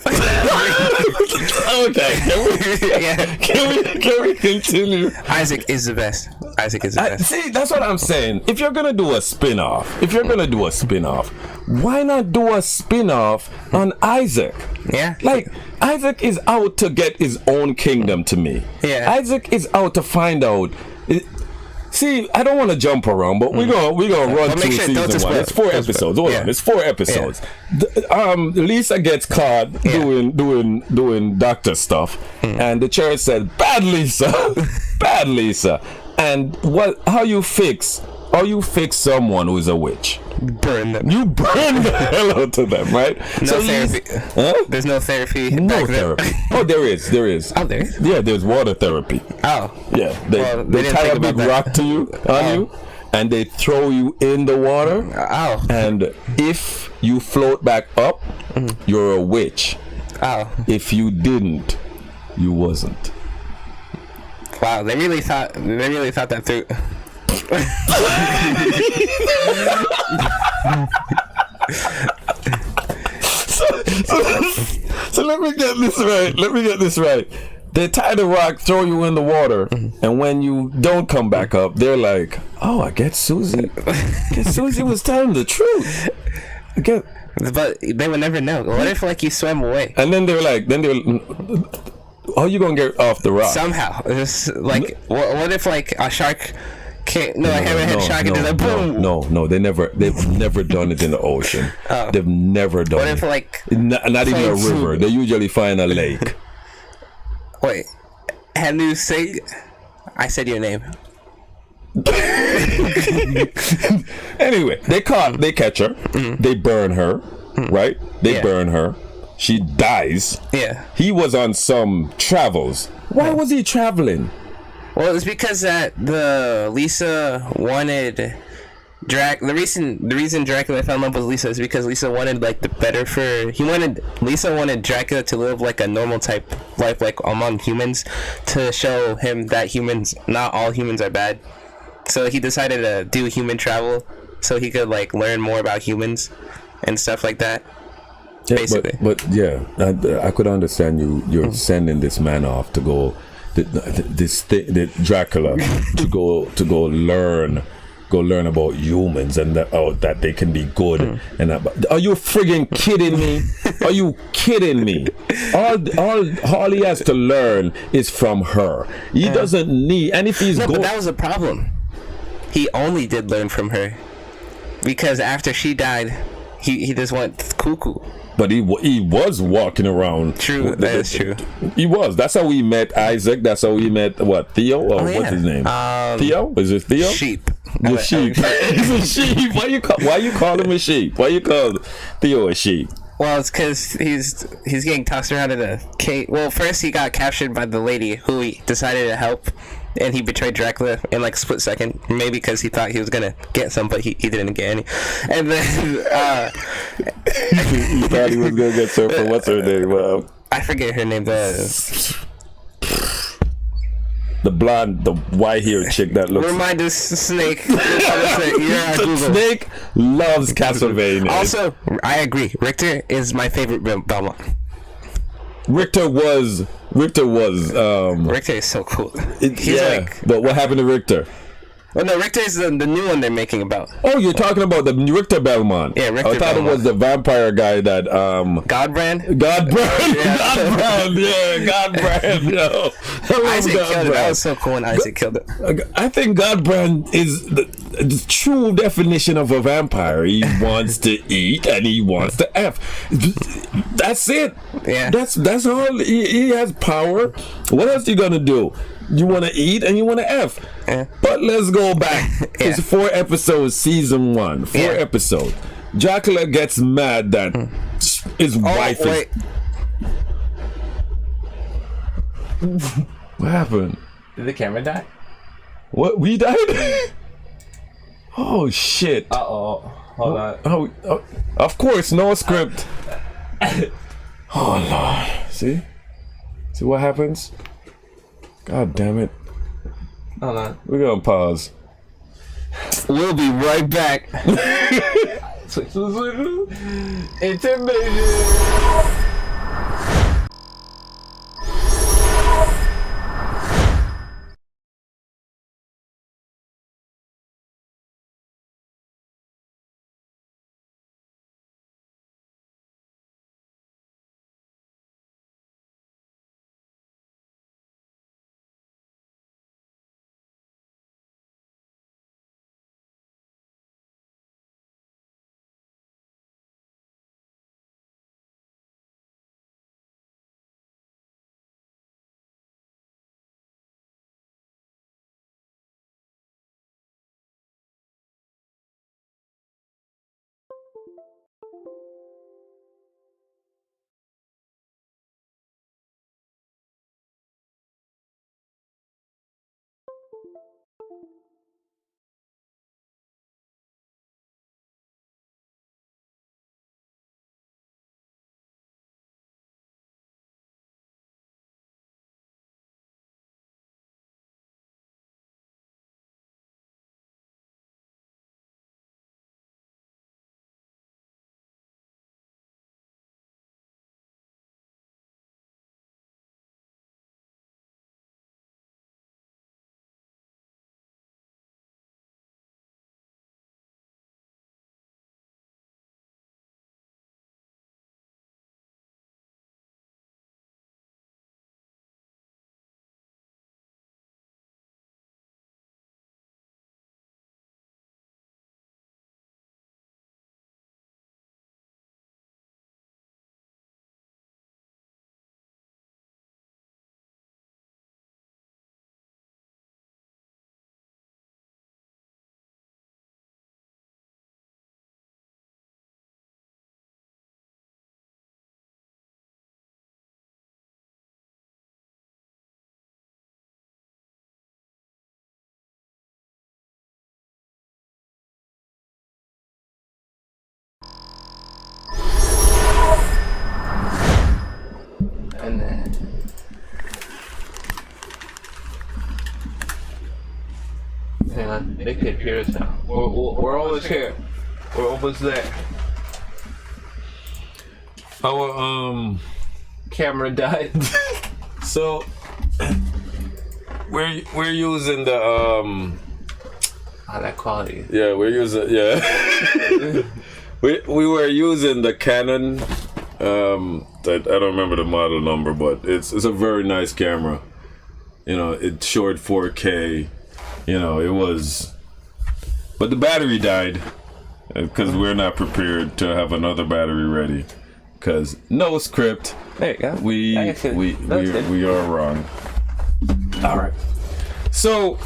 S1: can we continue?
S2: Isaac is the best.
S1: See, that's what I'm saying. If you're gonna do a spin-off, why not do a spin-off on Isaac?
S2: Yeah.
S1: Like, Isaac is out to get his own kingdom to me.
S2: Yeah.
S1: Isaac is out to find out. See, I don't want to jump around, but we're gonna run through season one. It's 4 episodes. Hold on, it's 4 episodes. Yeah. Lisa gets caught doing doctor stuff, and the church said, "Bad Lisa, bad Lisa." And how you fix someone who is a witch?
S2: Burn them.
S1: You burn the hell out of them, right?
S2: No therapy. There's no therapy.
S1: No therapy. Oh, there is.
S2: Oh, there is?
S1: Yeah, there's water therapy.
S2: Oh.
S1: Yeah. They tie a big rock to you, you, and they throw you in the water.
S2: Oh.
S1: And if you float back up, you're a witch.
S2: Oh.
S1: If you didn't, you wasn't.
S2: Wow, they really thought that through.
S1: So let me get this right. They tie the rock, throw you in the water, and when you don't come back up, they're like, "Oh, I guess Susie was telling the truth."
S2: But they would never know. What if, like, you swam away?
S1: And then they're like, how are you gonna get off the rock?
S2: Somehow. It's like, what if, like, a shark can't? No, I haven't had a shark and do that. Boom.
S1: No. They've never done it in the ocean.
S2: Oh.
S1: They've never done it.
S2: What if, like,
S1: not even a river? They usually find a lake.
S2: Wait, have you say? I said your name.
S1: Anyway, they catch her. They burn her, right? They burn her. She dies.
S2: Yeah.
S1: He was on some travels. Why was he traveling?
S2: Well, it's because the Lisa wanted the reason Dracula fell in love with Lisa is because Lisa wanted, like, Lisa wanted Dracula to live like a normal type life, like among humans, to show him that not all humans are bad. So he decided to do human travel so he could, like, learn more about humans and stuff like that.
S1: Yeah,
S2: basically.
S1: But yeah, I could understand you're sending this man off to go Dracula to go learn about humans and that they can be good. And are you friggin' kidding me? Are you kidding me? All he has to learn is from her. He doesn't need, and if he's
S2: but that was a problem. He only did learn from her because after she died, he just went cuckoo.
S1: But he was walking around.
S2: True, that is true.
S1: He was. That's how we met Isaac. That's how we met Theo, or what's his name? Theo? Is it Theo?
S2: Sheep.
S1: The sheep. He's a sheep. Why you call him a sheep? Why you call Theo a sheep?
S2: Well, it's because he's getting tossed around in a cage. Well, first he got captured by the lady who he decided to help, and he betrayed Dracula in, like, a split second. Maybe because he thought he was gonna get some, but he didn't get any. And then
S1: he thought he was gonna get some for what's her name?
S2: I forget her name.
S1: The blonde, the white-haired chick that looks.
S2: Remind us, Snake. The
S1: Snake loves Castlevania.
S2: Also, I agree. Richter is my favorite Belmont.
S1: Richter was.
S2: Richter is so cool.
S1: But what happened to Richter?
S2: Well, no, Richter is the new one they're making about.
S1: Oh, you're talking about the Richter Belmont.
S2: Yeah, Richter
S1: I thought
S2: Belmont.
S1: it was the vampire guy that
S2: Godbrand?
S1: Godbrand. Godbrand, yo.
S2: Isaac killed it. That was so cool when Isaac killed it.
S1: I think Godbrand is the true definition of a vampire. He wants to eat and he wants to F. That's it.
S2: Yeah.
S1: That's all. He has power. What else you gonna do? You want to eat and you want to F.
S2: Yeah.
S1: But let's go back. It's 4 episodes, season 1. 4 episodes. Dracula gets mad that his wife is... What happened?
S2: Did the camera die?
S1: What? We died? Oh shit!
S2: Hold on.
S1: Oh, of course, no script. Oh Lord! See what happens? God damn it!
S2: Hold on.
S1: We're gonna pause.
S2: We'll be right back. Intermission. And then hang on, they could hear us now. We're almost here. We're almost there.
S1: Our
S2: Camera died.
S1: so we're using the
S2: that quality.
S1: yeah, we're using we were using the Canon I don't remember the model number, but it's a very nice camera. You know, it showed 4K. You know, it was, but the battery died because we're not prepared to have another battery ready. Because no script.
S2: There you go.
S1: We are wrong. All right. So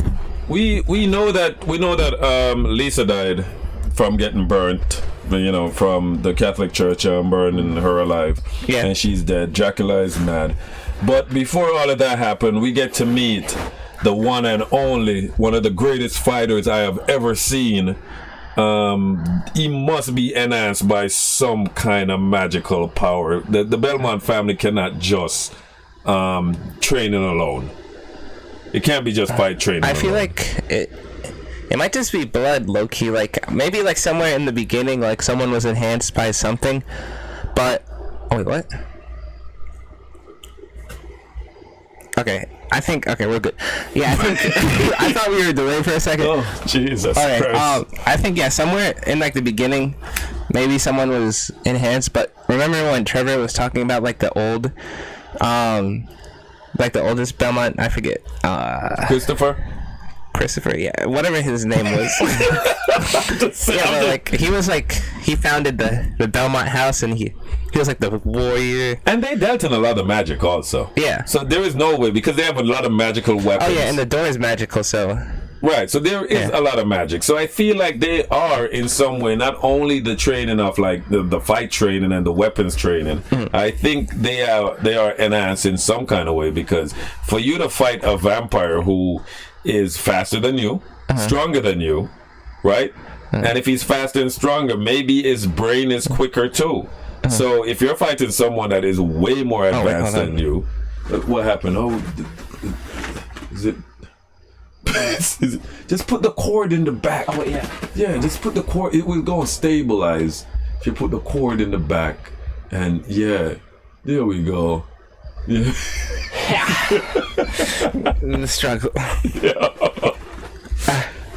S1: we know that Lisa died from getting burnt. You know, from the Catholic Church burning her alive.
S2: Yeah.
S1: And she's dead. Dracula is mad. But before all of that happened, we get to meet the one and only, one of the greatest fighters I have ever seen. He must be enhanced by some kind of magical power. The Belmont family cannot just training alone. It can't be just fight training.
S2: I feel
S1: alone.
S2: like it might just be blood, low-key. Like, maybe, like, somewhere in the beginning, like, someone was enhanced by something. But... Oh, wait, what? Okay. Okay, we're good. Yeah, I think... I thought we were delayed for a second.
S1: Oh, Jesus
S2: All right,
S1: Christ.
S2: I think, yeah, somewhere in, like, the beginning, maybe someone was enhanced. But remember when Trevor was talking about, like, the old... like, the oldest Belmont? I forget. Christopher, yeah, whatever his name was. Yeah, like he founded the Belmont House, and he was like the warrior.
S1: And they dealt in a lot of magic also.
S2: Yeah.
S1: So there is no way, because they have a lot of magical weapons.
S2: Oh yeah, and the door is magical, so
S1: Right, so there is a lot of magic. So I feel like they are in some way not only the training of like the fight training and the weapons training. I think they are enhanced in some kind of way, because for you to fight a vampire who is faster than you, stronger than you, right? And if he's faster and stronger, maybe his brain is quicker too. So if you're fighting someone that is way more advanced than you, what happened? Oh, is it? Just put the cord in the back.
S2: Oh yeah.
S1: Yeah, just put the cord. It will go and stabilize if you put the cord in the back. And yeah, there we go. Yeah.
S2: The struggle.
S1: Yeah.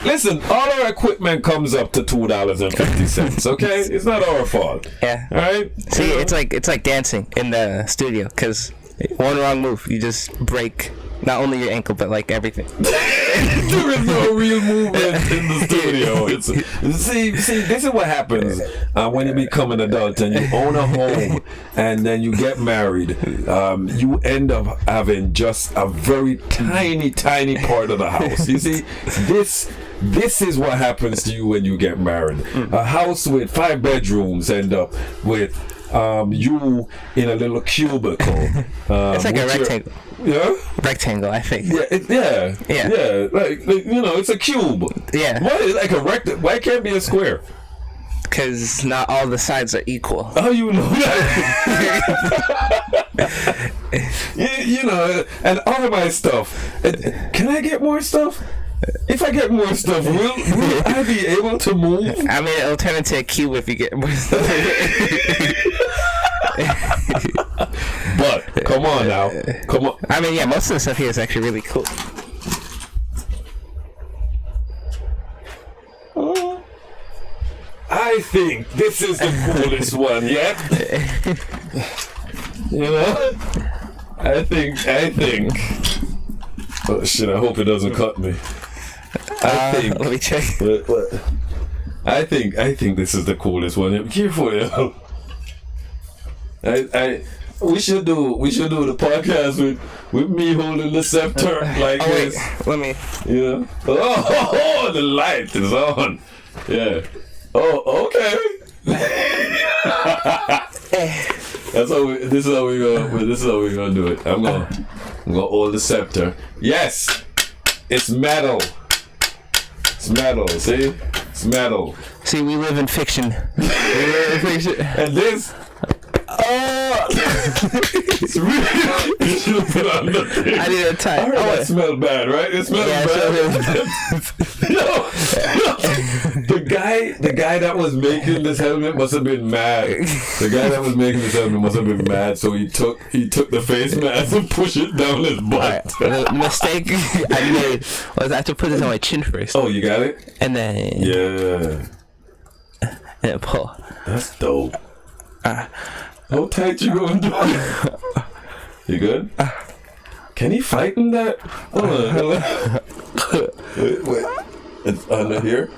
S1: Listen, all our equipment comes up to $2.50. Okay, it's not our fault.
S2: Yeah.
S1: All right.
S2: See, it's like dancing in the studio, because one wrong move, you just break not only your ankle but like everything.
S1: There is no real movement in the studio. See, this is what happens when you become an adult and you own a home and then you get married. You end up having just a very tiny part of the house. You see, this is what happens to you when you get married. A house with 5 bedrooms end up with you in a little cubicle.
S2: It's like a rectangle.
S1: Yeah,
S2: rectangle, I think.
S1: Yeah, like you know, it's a cube.
S2: Yeah.
S1: Why is like a rectangle? Why can't it be a square?
S2: Because not all the sides are equal.
S1: How you know that? you know, and all of my stuff. Can I get more stuff? If I get more stuff, will I be able to move?
S2: I mean, it'll turn into a cube if you get more stuff.
S1: But come on now, come on.
S2: I mean, yeah, most of the stuff here is actually really cool.
S1: I think this is the coolest one yet. You know, I think. Oh shit! I hope it doesn't cut me. I think.
S2: Let me check.
S1: What? I think this is the coolest one. Be careful, yo. We should do the podcast with me holding the scepter like this.
S2: Wait, let me.
S1: Yeah. Oh, the light is on. Yeah. Oh, okay. This is how we're gonna do it. I'm gonna hold the scepter. Yes, it's metal. It's metal. See, it's metal.
S2: See, we live in fiction.
S1: And this. Oh, it's really. You should have put on the thing.
S2: I need a tie.
S1: I heard that smelled bad, right? It smells bad. The guy that was making this helmet must have been mad. The guy that was making this helmet must have been mad. So he took the face mask and pushed it down his butt.
S2: Right. The mistake I made was I had to put this on my chin first.
S1: Oh, you got it?
S2: And then and then pull.
S1: That's dope. How tight you gonna do it? You good? Can he fight in that? Hold on. Wait. It's under here?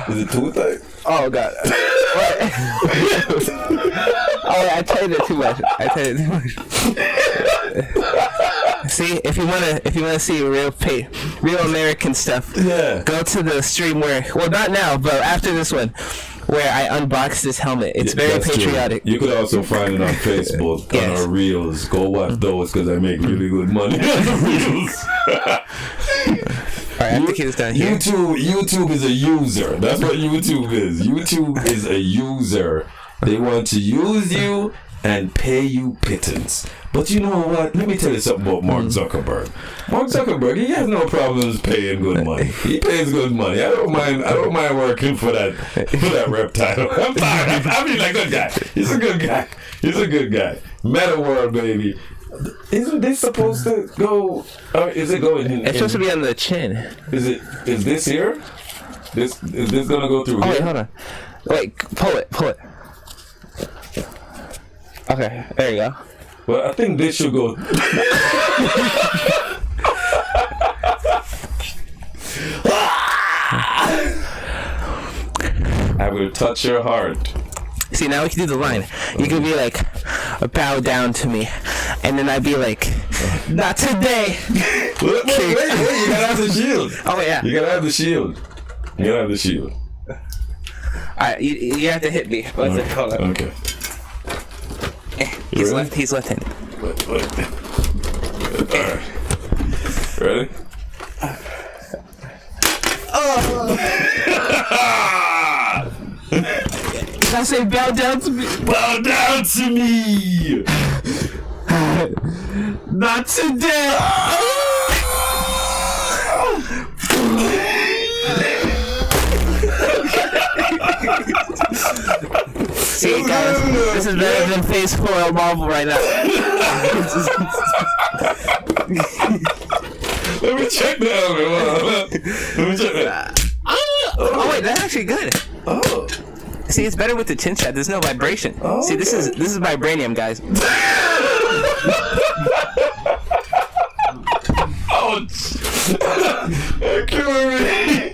S1: Is it too tight?
S2: Oh god. Oh, I tightened it too much. See, if you wanna see real American stuff, go to the stream well, not now, but after this one, where I unboxed this helmet. It's very patriotic.
S1: True. You could also find it on Facebook on our reels. Go watch those because I make really good money on the reels.
S2: Alright, I think it's down here.
S1: YouTube is a user. That's what YouTube is. YouTube is a user. They want to use you and pay you pittance. But you know what? Let me tell you something about Mark Zuckerberg. Mark Zuckerberg, he has no problems paying good money. He pays good money. I don't mind working for that reptile. I'm fine. I mean, like, good guy. He's a good guy. Meta world, baby. Isn't this supposed to go? Is it going in?
S2: It's supposed to be on the chin.
S1: Is this here? Is this gonna go through here?
S2: Wait, hold on. Wait, pull it. Okay, there you go.
S1: Well, I think this should go. I will touch your heart.
S2: See, now we can do the line. You can be like, bow down to me. And then I'd be like, Not today.
S1: Wait, you gotta have the shield.
S2: Oh yeah.
S1: You gotta have the shield. You gotta have the shield.
S2: Alright, you have to hit me. Hold on.
S1: Okay.
S2: He's left-handed.
S1: Wait. Alright. Ready?
S2: Did I say bow down to me?
S1: Bow down to me!
S2: Not today! See, guys, this is better than Phase 4 of Marvel right now.
S1: Let me check that. Let me check that.
S2: Oh wait, that's actually good.
S1: Oh.
S2: See, it's better with the chin strap. There's no vibration.
S1: Oh,
S2: see, this is vibranium, guys.
S1: Ouch! You're killing me.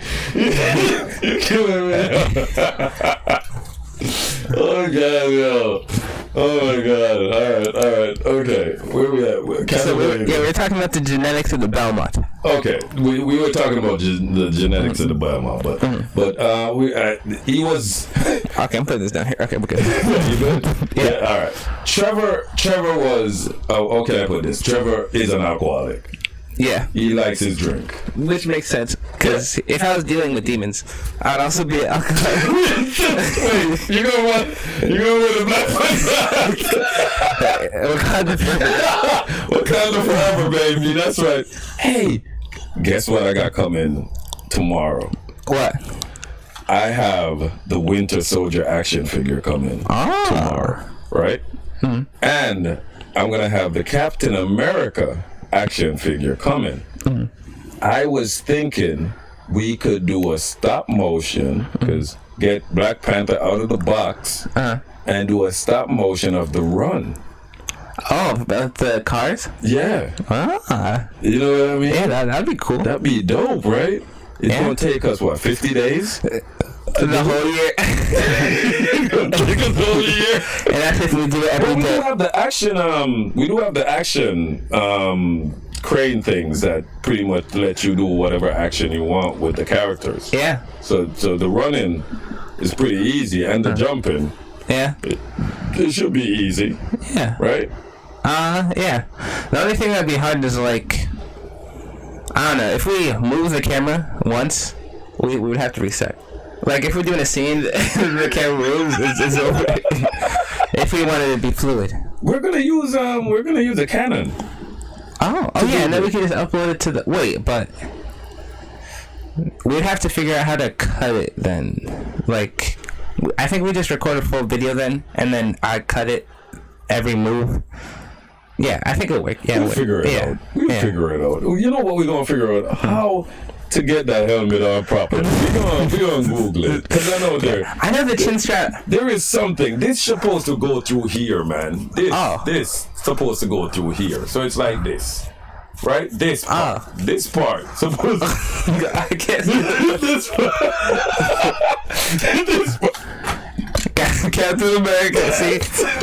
S1: You're killing me. Oh god, yo. Oh my god. Alright. Okay. Where we at?
S2: So we're talking about the genetics of the Belmont.
S1: Okay. We were talking about the genetics of the Belmont, but he was.
S2: Okay, I'm putting this down here. Okay, we're good.
S1: You good?
S2: Yeah.
S1: All right. Trevor was. Oh, okay. I put this. Trevor is an alcoholic.
S2: Yeah.
S1: He likes his drink.
S2: Which makes sense, because if I was dealing with demons, I'd also be an alcoholic.
S1: Wait, you know what? You know what the black What kind of forever, baby? That's right. Hey, guess what I got coming tomorrow?
S2: What?
S1: I have the Winter Soldier action figure coming tomorrow, right? Mm-hmm. And I'm gonna have the Captain America action figure coming. Mm-hmm. I was thinking we could do a stop motion, because get Black Panther out of the box and do a stop motion of the run.
S2: Oh, about the cars?
S1: Yeah. You know what I mean?
S2: Yeah, that'd be cool.
S1: That'd be dope, right? It's gonna take us, what, 50 days?
S2: The whole year.
S1: Take us the whole year.
S2: And that's if we do it every day.
S1: We do have the action, crane things that pretty much let you do whatever action you want with the characters.
S2: Yeah.
S1: So the running is pretty easy, and the jumping.
S2: Yeah.
S1: It should be easy.
S2: Yeah.
S1: Right?
S2: Yeah. The only thing that'd be hard is, like, I don't know, if we move the camera once, we would have to reset. Like, if we're doing a scene, the camera moves, it's over. If we wanted it to be fluid.
S1: We're gonna use a Canon.
S2: Oh yeah, and then we can just upload it to the... Wait, but... We'd have to figure out how to cut it then. Like, I think we just record a full video then, and then I cut it every move. Yeah, I think it'll work. Yeah,
S1: we'll figure it out. We'll figure it out. You know what we're gonna figure out? How to get that helmet on properly. We're gonna Google it, because I know
S2: the chin strap.
S1: There is something. This supposed to go through here, man. This supposed to go through here. So it's like this, right? This part. This part supposed.
S2: I can't.
S1: This part. This part.
S2: Captain America, see,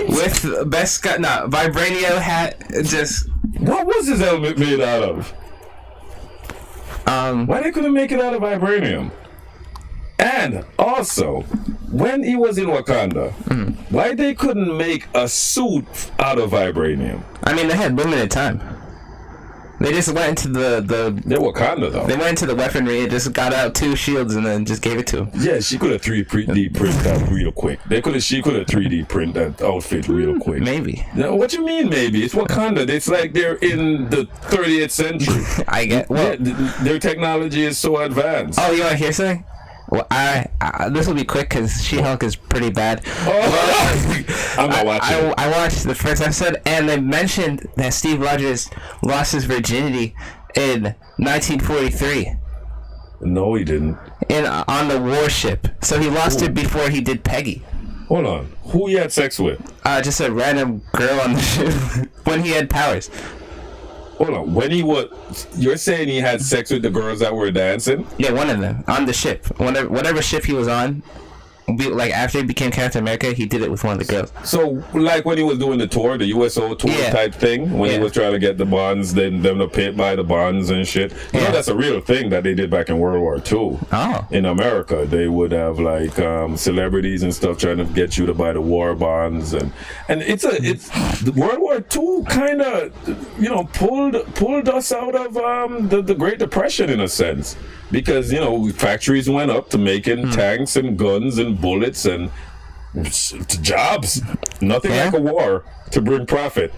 S2: with Vibranium hat, just.
S1: What was his helmet made out of? Why they couldn't make it out of vibranium? And also, when he was in Wakanda, why they couldn't make a suit out of vibranium?
S2: I mean, they had limited time. They just went into
S1: They're Wakanda, though.
S2: They went into the weaponry and just got out 2 shields and then just gave it to him.
S1: Yeah, she could have 3D print that real quick. She could have 3D print that outfit real quick.
S2: Maybe.
S1: Now, what you mean, maybe? It's Wakanda. It's like they're in the 30th century.
S2: I get. Well,
S1: their technology is so advanced.
S2: Oh, you want to hear something? Well, this will be quick because She-Hulk is pretty bad.
S1: I'm not watching.
S2: I watched the first episode, and they mentioned that Steve Rogers lost his virginity in 1943.
S1: No, he didn't.
S2: On the warship. So he lost it before he did Peggy.
S1: Hold on. Who he had sex with?
S2: Just a random girl on the ship when he had powers.
S1: Hold on. You're saying he had sex with the girls that were dancing?
S2: Yeah, one of them on the ship. Whatever ship he was on, like after he became Captain America, he did it with one of the girls.
S1: So, like when he was doing the tour, the USO tour type thing, when he was trying to get the bonds, them to pay by the bonds and shit. You know, that's a real thing that they did back in World War II. Oh. In America, they would have like celebrities and stuff trying to get you to buy the war bonds, and it's the World War II kind of, you know, pulled us out of the Great Depression in a sense, because, you know, factories went up to making tanks and guns and bullets and jobs. Nothing like a war to bring profit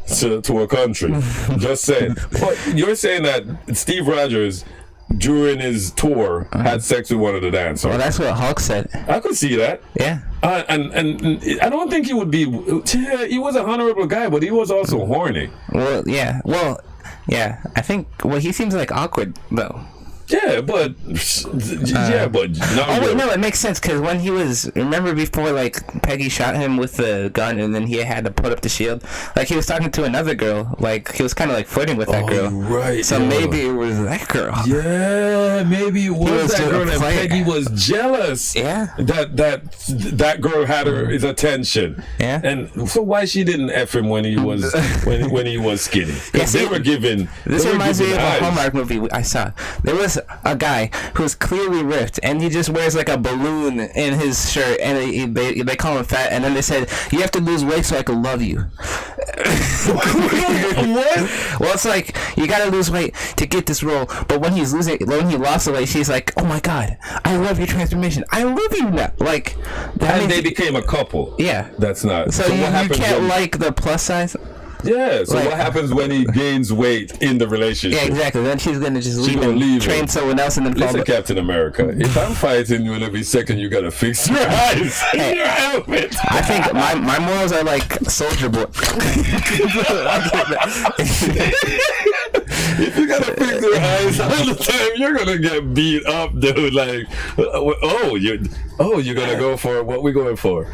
S1: to a country. Just saying. But you're saying that Steve Rogers, during his tour, had sex with one of the dancers.
S2: Well, that's what Hulk said.
S1: I could see that.
S2: Yeah.
S1: And I don't think he would be. He was an honorable guy, but he was also horny.
S2: Well, yeah. Well, yeah. I think. Well, he seems like awkward though.
S1: Yeah, but no.
S2: Oh wait, no, it makes sense because when he was, remember before like Peggy shot him with the gun and then he had to put up the shield, like he was talking to another girl, like he was kind of like flirting with that girl.
S1: Right.
S2: So maybe it was that girl.
S1: Yeah, maybe it was that girl, and Peggy was jealous.
S2: Yeah.
S1: That girl had his attention.
S2: Yeah.
S1: And so why she didn't F him when he was when he was skinny? Because they were giving.
S2: This reminds me of a
S1: eyes.
S2: Hallmark movie I saw. There was a guy who's clearly ripped and he just wears like a balloon in his shirt and they call him fat, and then they said you have to lose weight so I can love you. What? Well, it's like you gotta lose weight to get this role, but when he lost the weight, she's like, oh my god, I love your transformation, I love you now. Like that,
S1: and they became a couple.
S2: Yeah,
S1: that's not.
S2: So you can't like the plus size.
S1: Yeah, so what happens when he gains weight in the relationship?
S2: Yeah, exactly. Then she's gonna just leave train someone else, and then
S1: listen, Captain America, if I'm fighting you and every second you gotta fix your eyes in your outfit.
S2: I think my morals are like Soldier Boy.
S1: If you gotta fix your eyes all the time, you're gonna get beat up, dude. Like, you're gonna go for what we going for?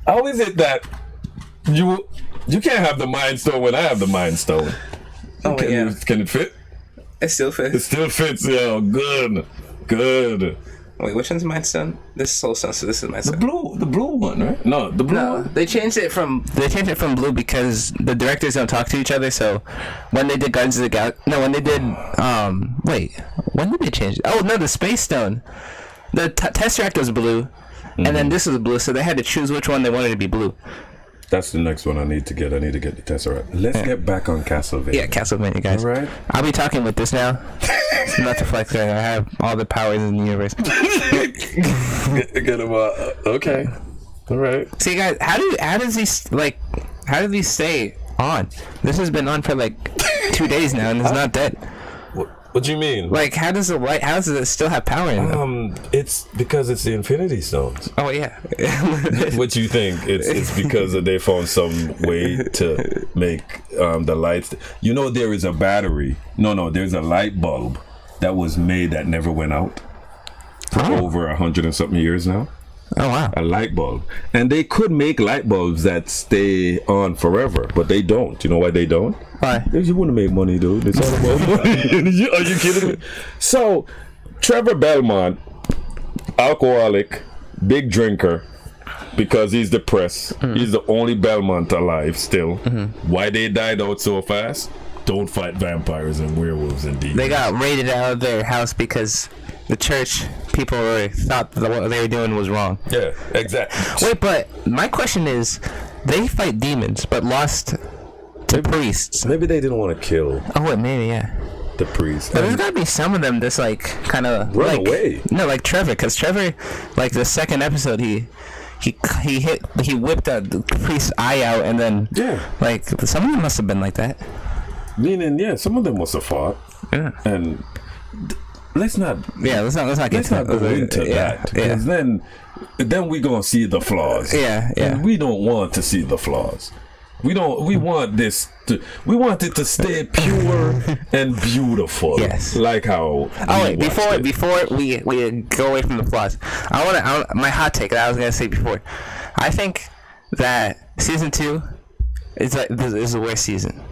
S1: How is it that you can't have the Mind Stone when I have the Mind Stone? Can it fit?
S2: It still fits.
S1: It still fits. Yeah, good.
S2: Wait, which one's Mind Stone? This is Soul Stone, so this is Mind Stone.
S1: The blue one, right? No, the blue one.
S2: They changed it from blue because the directors don't talk to each other. So when they did Guardians of the Galaxy, when they did when did they change it? Oh no, the Space Stone. The Tesseract was blue. And then this is blue, so they had to choose which one they wanted to be blue.
S1: That's the next one I need to get. I need to get the Tesseract. Let's get back on Castlevania.
S2: Yeah, Castlevania, guys.
S1: All right.
S2: I'll be talking with this now. Not to flex, I have all the powers in the universe.
S1: Get him okay. All right.
S2: See, guys, how did these stay on? This has been on for like 2 days now, and it's not dead.
S1: What do you mean?
S2: Like, how does it still have power in it?
S1: It's because it's the Infinity Stones.
S2: Oh yeah.
S1: What do you think? It's because they found some way to make the lights. You know, there is a battery. No, there's a light bulb that was made that never went out for over 100 and something years now.
S2: Oh wow.
S1: A light bulb. And they could make light bulbs that stay on forever, but they don't. You know why they don't?
S2: Why?
S1: You want to make money, dude. It's all about money. Are you kidding me? So, Trevor Belmont, alcoholic, big drinker, because he's depressed. He's the only Belmont alive still. Why they died out so fast? Don't fight vampires and werewolves and demons.
S2: They got raided out of their house because the church people thought that what they were doing was wrong.
S1: Yeah, exactly.
S2: Wait, but my question is, they fight demons but lost to priests.
S1: Maybe they didn't want to kill.
S2: Oh, wait, maybe, yeah.
S1: The priest.
S2: But there's gotta be some of them that's like kind of
S1: run away.
S2: No, like Trevor, because Trevor, like the second episode, he whipped the priest's eye out, and then like some of them must have been like that.
S1: Meaning, some of them must have fought. Yeah, and let's not go into that, because then we gonna see the flaws. And we don't want to see the flaws. We want it to stay pure and beautiful. Yes. Like how.
S2: Oh wait, before we go away from the flaws, I want my hot take that I was gonna say before. I think that season 2 is the worst season.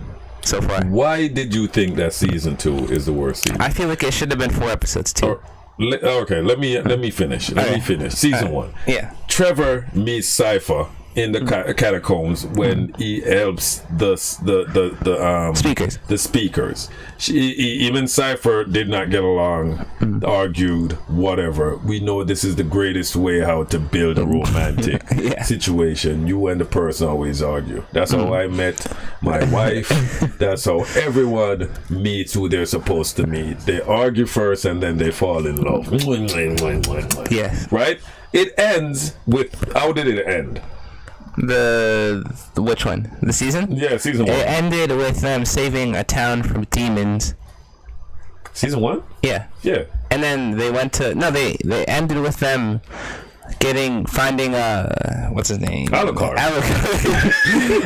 S2: so far.
S1: Why did you think that season 2 is the worst season?
S2: I feel like it should have been 4 episodes too.
S1: Okay, let me finish. Let me finish. Season 1.
S2: Yeah.
S1: Trevor meets Cypher in the catacombs when he helps the
S2: speakers.
S1: The speakers. Even Cypher did not get along, argued, whatever. We know this is the greatest way how to build a romantic situation. You and the person always argue. That's how I met my wife. That's how everyone meets who they're supposed to meet. They argue first and then they fall in love.
S2: Yeah.
S1: Right? It ends with, how did it end?
S2: The which one? The season?
S1: Yeah, season 1.
S2: It ended with them saving a town from demons.
S1: Season 1?
S2: Yeah.
S1: Yeah.
S2: And then they went to they ended with them finding what's his name?
S1: Alucard.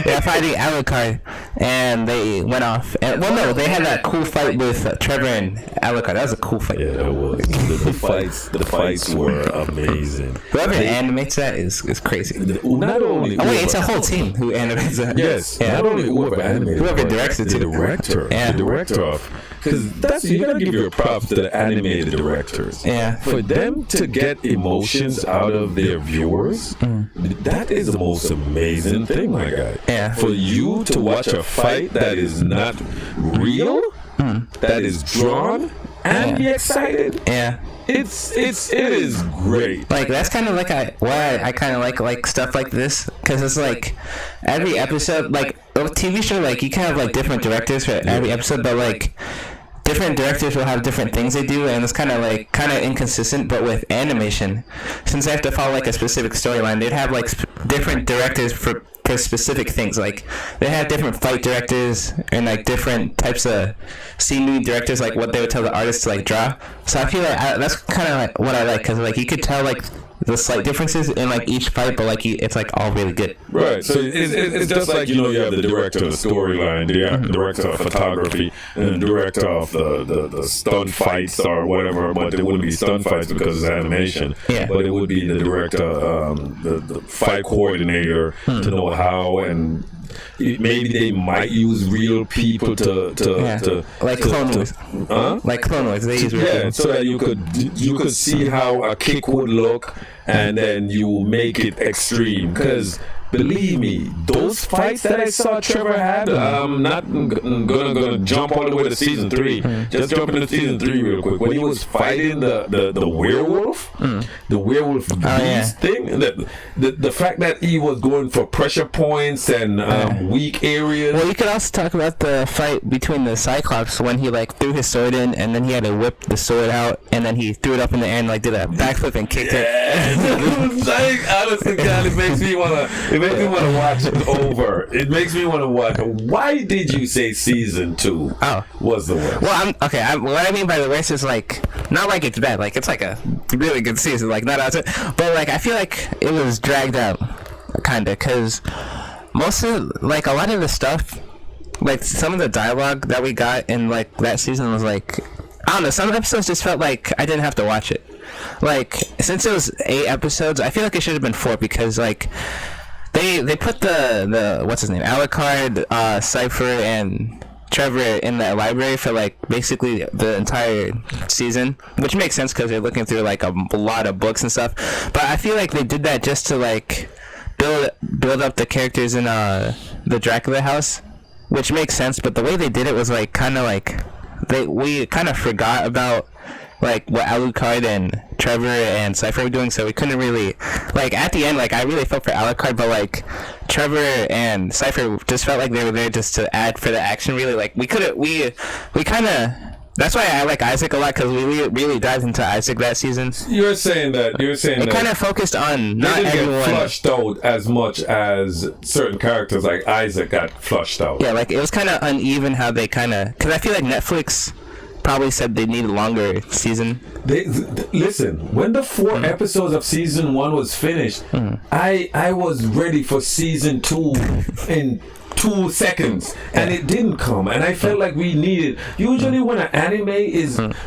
S2: Yeah, finding Alucard, and they went off. And, well, no, they had that cool fight with Trevor and Alucard. That was a cool fight.
S1: Yeah, that was. The fights were amazing.
S2: Whoever animates that is crazy.
S1: Not only.
S2: Oh wait, it's a whole team who animates that.
S1: Yes.
S2: Yeah.
S1: Not only whoever animated.
S2: Whoever directs it
S1: the
S2: too.
S1: director.
S2: Yeah.
S1: The director of. Because that's, you gotta give your props to the animated directors.
S2: Yeah.
S1: For them to get emotions out of their viewers, that is the most amazing thing, my guy.
S2: Yeah.
S1: For you to watch a fight that is not real, that is drawn, and be excited.
S2: Yeah.
S1: It is great.
S2: Like that's kind of like why I kind of like stuff like this, because it's like every episode, like a TV show, like you kind of like different directors for every episode, but like different directors will have different things they do, and it's kind of inconsistent. But with animation, since they have to follow like a specific storyline, they'd have like different directors for specific things. Like they have different fight directors and like different types of scene directors, like what they would tell the artists to like draw. So I feel like that's kind of like what I like, because like you could tell like the slight differences in like each fight, but like it's like all really good.
S1: Right. So it's just like, you have the director of the storyline, the director of photography, and the director of the stunt fights or whatever. But it wouldn't be stunt fights because it's animation.
S2: Yeah.
S1: But it would be the director, the fight coordinator to know how, and maybe they might use real people to
S2: like Clone Wars. Like Clone Wars, they use real people.
S1: So that you could see how a kick would look, and then you make it extreme. Because believe me, those fights that I saw Trevor had, I'm not gonna jump all the way to season 3. Just jump into season 3 real quick. When he was fighting the werewolf, the werewolf beast thing, the fact that he was going for pressure points and weak areas.
S2: Well, you could also talk about the fight between the Cyclops when he like threw his sword in, and then he had to whip the sword out, and then he threw it up in the air and like did a backflip and kicked it.
S1: Like, honestly, God, it makes me wanna watch it over. It makes me want to watch. Why did you say season 2 was the worst?
S2: Well, what I mean by the worst is like not like it's bad. Like it's like a really good season. Like not out, but like I feel like it was dragged out, kind of, because most of like a lot of the stuff, like some of the dialogue that we got in like that season was like, I don't know, some episodes just felt like I didn't have to watch it. Like since it was 8 episodes, I feel like it should have been 4, because like they put the what's his name, Alucard, Cypher, and Trevor in the library for like basically the entire season, which makes sense because they're looking through like a lot of books and stuff. But I feel like they did that just to like build up the characters in the Dracula house, which makes sense. But the way they did it was like kind of like we kind of forgot about like what Alucard and Trevor and Cypher were doing, so we couldn't really like at the end, like I really felt for Alucard, but like Trevor and Cypher just felt like they were there just to add for the action. Really, like we kind of, that's why I like Isaac a lot, because we really dived into Isaac that season.
S1: You're saying that
S2: it kind of focused on not
S1: they didn't
S2: everyone
S1: get flushed out as much as certain characters like Isaac got flushed out.
S2: Yeah, like it was kind of uneven how they kind of, because I feel like Netflix probably said they need a longer season.
S1: Listen, when the 4 episodes of season 1 was finished, I was ready for season 2 in 2 seconds, and it didn't come, and I felt like we needed. Usually when an anime is on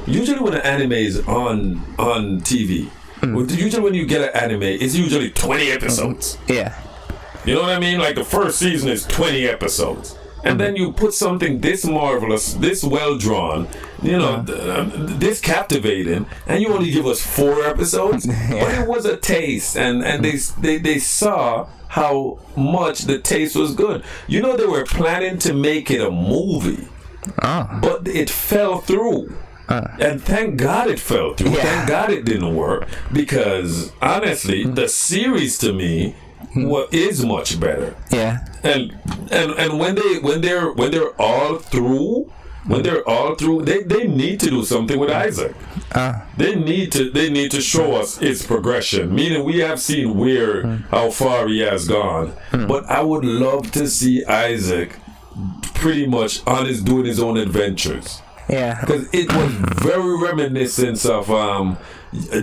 S1: TV, usually when you get an anime, it's usually 20 episodes.
S2: Yeah.
S1: You know what I mean? Like the first season is 20 episodes. and then you put something this marvelous, this well drawn, this captivating, and you only give us 4 episodes. But it was a taste, and they saw how much the taste was good. They were planning to make it a movie, but it fell through. And thank God it fell through.
S2: Yeah.
S1: Thank God it didn't work, because honestly, the series to me is much better.
S2: Yeah.
S1: And when they're all through, they need to do something with Isaac. They need to show us his progression. Meaning, we have seen how far he has gone, but I would love to see Isaac pretty much doing his own adventures.
S2: Yeah,
S1: because it was very reminiscent of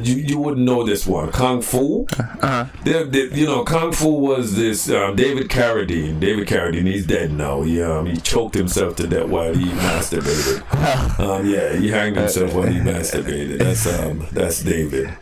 S1: you wouldn't know this one, Kung Fu. Kung Fu was this David Carradine. David Carradine, he's dead now. He choked himself to death while he masturbated. He hanged himself while he masturbated. That's David.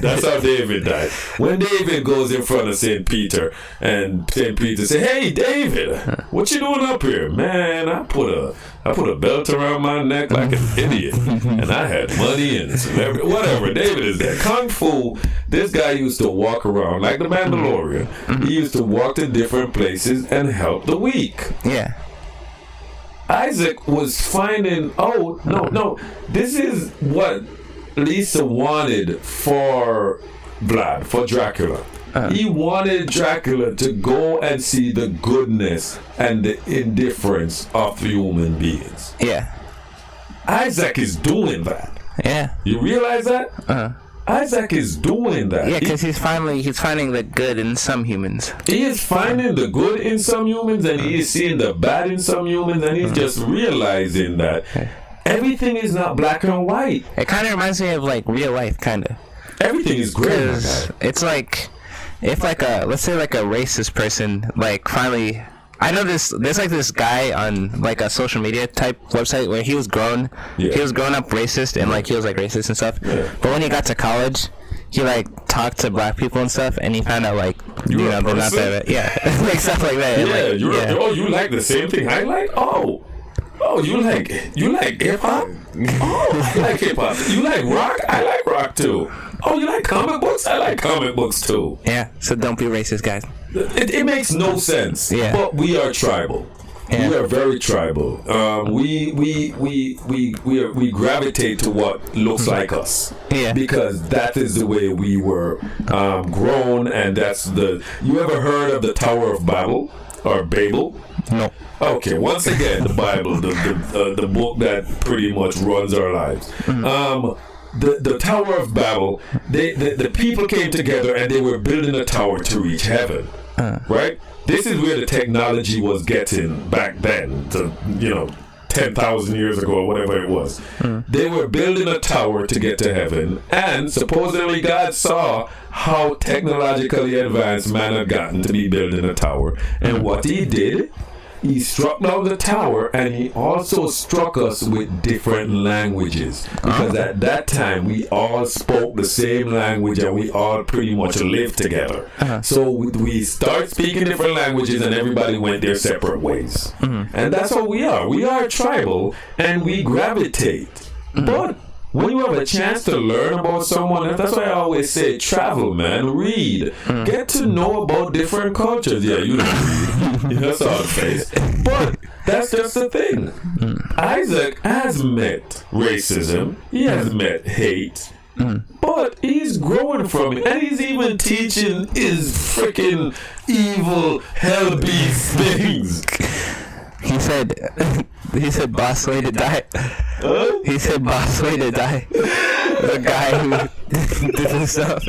S1: That's how David died. When David goes in front of St. Peter, and St. Peter say, "Hey, David, what you doing up here, man? I put a belt around my neck like an idiot, and I had money and celebrity, whatever." David is there. Kung Fu, this guy used to walk around like the Mandalorian. He used to walk to different places and help the weak.
S2: Yeah.
S1: Isaac was finding, this is what Lisa wanted for Vlad, for Dracula. He wanted Dracula to go and see the goodness and the indifference of human beings.
S2: Yeah.
S1: Isaac is doing that.
S2: Yeah.
S1: You realize that? Isaac is doing that.
S2: Yeah, because he's finding the good in some humans.
S1: He is finding the good in some humans, and he is seeing the bad in some humans, and he's just realizing that everything is not black and white.
S2: It kind of reminds me of like real life, kind of.
S1: Everything is gray.
S2: It's like, if let's say a racist person finally, I know there's like this guy on like a social media type website where he was grown up racist, and he was racist and stuff. Yeah. But when he got to college, he talked to black people and stuff, and he found out they're not that. Yeah, stuff like that.
S1: Yeah, you like the same thing I like. Oh, you like hip hop? Oh, you like hip hop? You like rock? I like rock too. Oh, you like comic books? I like comic books too.
S2: Yeah, so don't be racist, guys.
S1: It makes no sense.
S2: Yeah.
S1: But we are tribal. Yeah. We are very tribal. We gravitate to what looks like us.
S2: Yeah.
S1: Because that is the way we were grown, and that's you ever heard of the Tower of Babel or Babel?
S2: No.
S1: Okay, once again, the Bible, the book that pretty much runs our lives. The Tower of Babel, the people came together and they were building a tower to reach heaven, right? This is where the technology was getting back then, 10,000 years ago or whatever it was. They were building a tower to get to heaven, and supposedly God saw how technologically advanced man had gotten to be building a tower, and what he did, he struck down the tower, and he also struck us with different languages, because at that time we all spoke the same language and we all pretty much lived together. So we start speaking different languages and everybody went their separate ways. And that's what we are. We are tribal and we gravitate. But when you have a chance to learn about someone, that's why I always say travel, man. Read. Get to know about different cultures. Yeah, you don't read. That's all the face. But that's just the thing. Isaac has met racism. He has met hate. But he's growing from it. And he's even teaching his freaking evil hell beast things.
S2: He said boss way to die. He said boss way to die. The guy who did this stuff.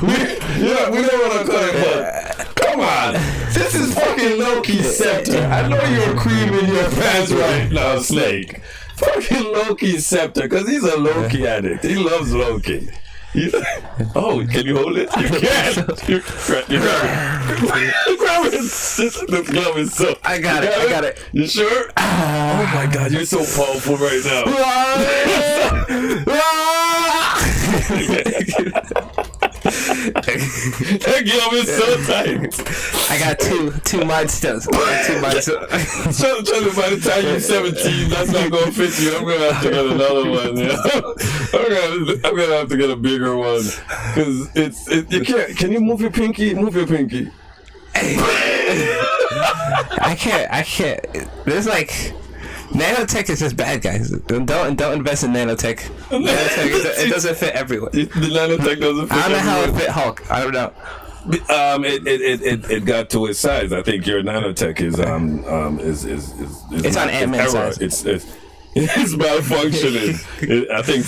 S1: we know what I'm talking about. Come on. This is fucking Loki's scepter. I know you're creaming your pants right now, Snake. Fucking Loki's scepter, because he's a Loki addict. He loves Loki. Oh, can you hold it? You can. You grab it. This glove is so.
S2: I got it.
S1: You sure? Oh my God, you're so powerful right now. That glove is so tight.
S2: I got two mind stones.
S1: So by the time you're 17, that's not gonna fit you. I'm gonna have to get another one. Yeah. I'm gonna have to get a bigger one because you can't. Can you move your pinky? Move your pinky.
S2: I can't. There's like. Nanotech is just bad, guys. Don't invest in nanotech. Nanotech it doesn't fit everyone.
S1: The nanotech doesn't fit.
S2: I don't know how it fit Hulk. I don't know.
S1: It got to its size. I think your nanotech is
S2: it's on Ant-Man size.
S1: It's malfunctioning. I think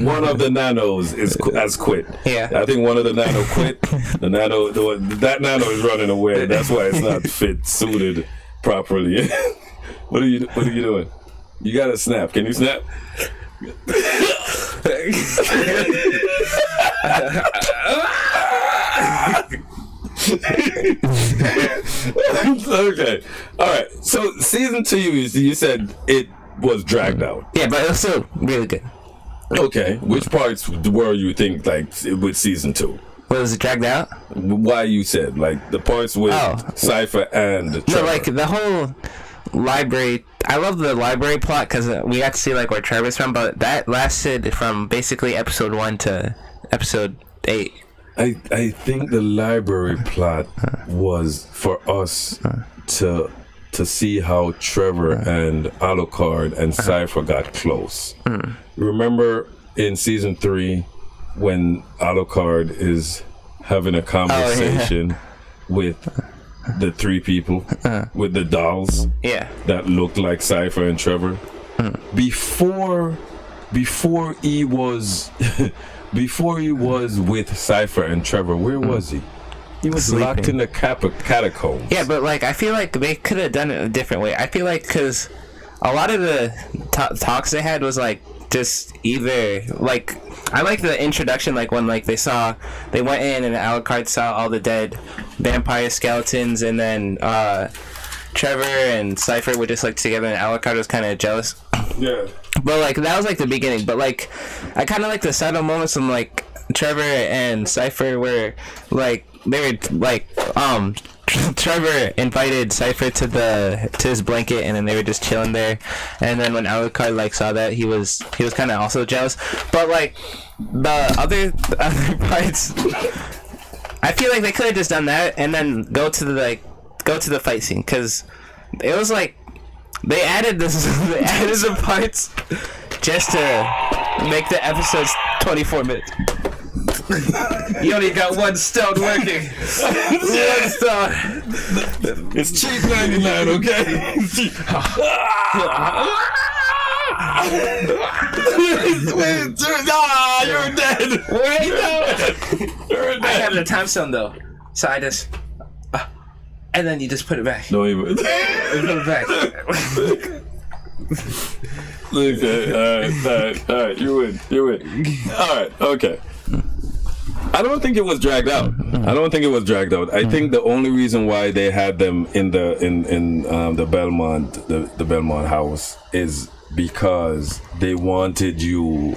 S1: one of the nanos has quit.
S2: Yeah.
S1: I think one of the nano quit. That nano is running away. That's why it's not suited properly. What are you doing? You gotta snap. Can you snap? Okay. All right. So season 2, you said it was dragged out.
S2: Yeah, but it was still really good.
S1: Okay. Which parts were you think like with season 2?
S2: Was it dragged out?
S1: Why you said like the parts with Cypher and Trevor?
S2: No, like the whole library. I love the library plot because we got to see like where Trevor's from, but that lasted from basically episode 1 to episode 8.
S1: I think the library plot was for us to see how Trevor and Alucard and Cypher got close. Remember in season 3 when Alucard is having a conversation with the 3 people with the dolls that looked like Cypher and Trevor. Before he was with Cypher and Trevor, where was he? He was
S2: sleeping.
S1: Locked in the catacombs.
S2: Yeah, but like I feel like they could have done it a different way. I feel like because a lot of the talks they had was like just either like I like the introduction, like when like they went in and Alucard saw all the dead vampire skeletons, and then Trevor and Cypher were just like together, and Alucard was kind of jealous.
S1: Yeah.
S2: But like that was like the beginning. But like I kind of like the subtle moments when like Trevor and Cypher were like they were like Trevor invited Cypher to his blanket, and then they were just chilling there. And then when Alucard like saw that, he was kind of also jealous. But like the other parts, I feel like they could have just done that and then go to the fight scene, because it was like they added the parts just to make the episodes 24 minutes. You only got one stone working. One stone.
S1: It's cheap 99, okay? You're dead.
S2: Wait, no.
S1: You're dead.
S2: I have the time stone though, so I just and then you just put it back.
S1: No, even.
S2: You put it back.
S1: Okay, all right. You win. All right, okay. I don't think it was dragged out. I think the only reason why they had them in the Belmont house is because they wanted you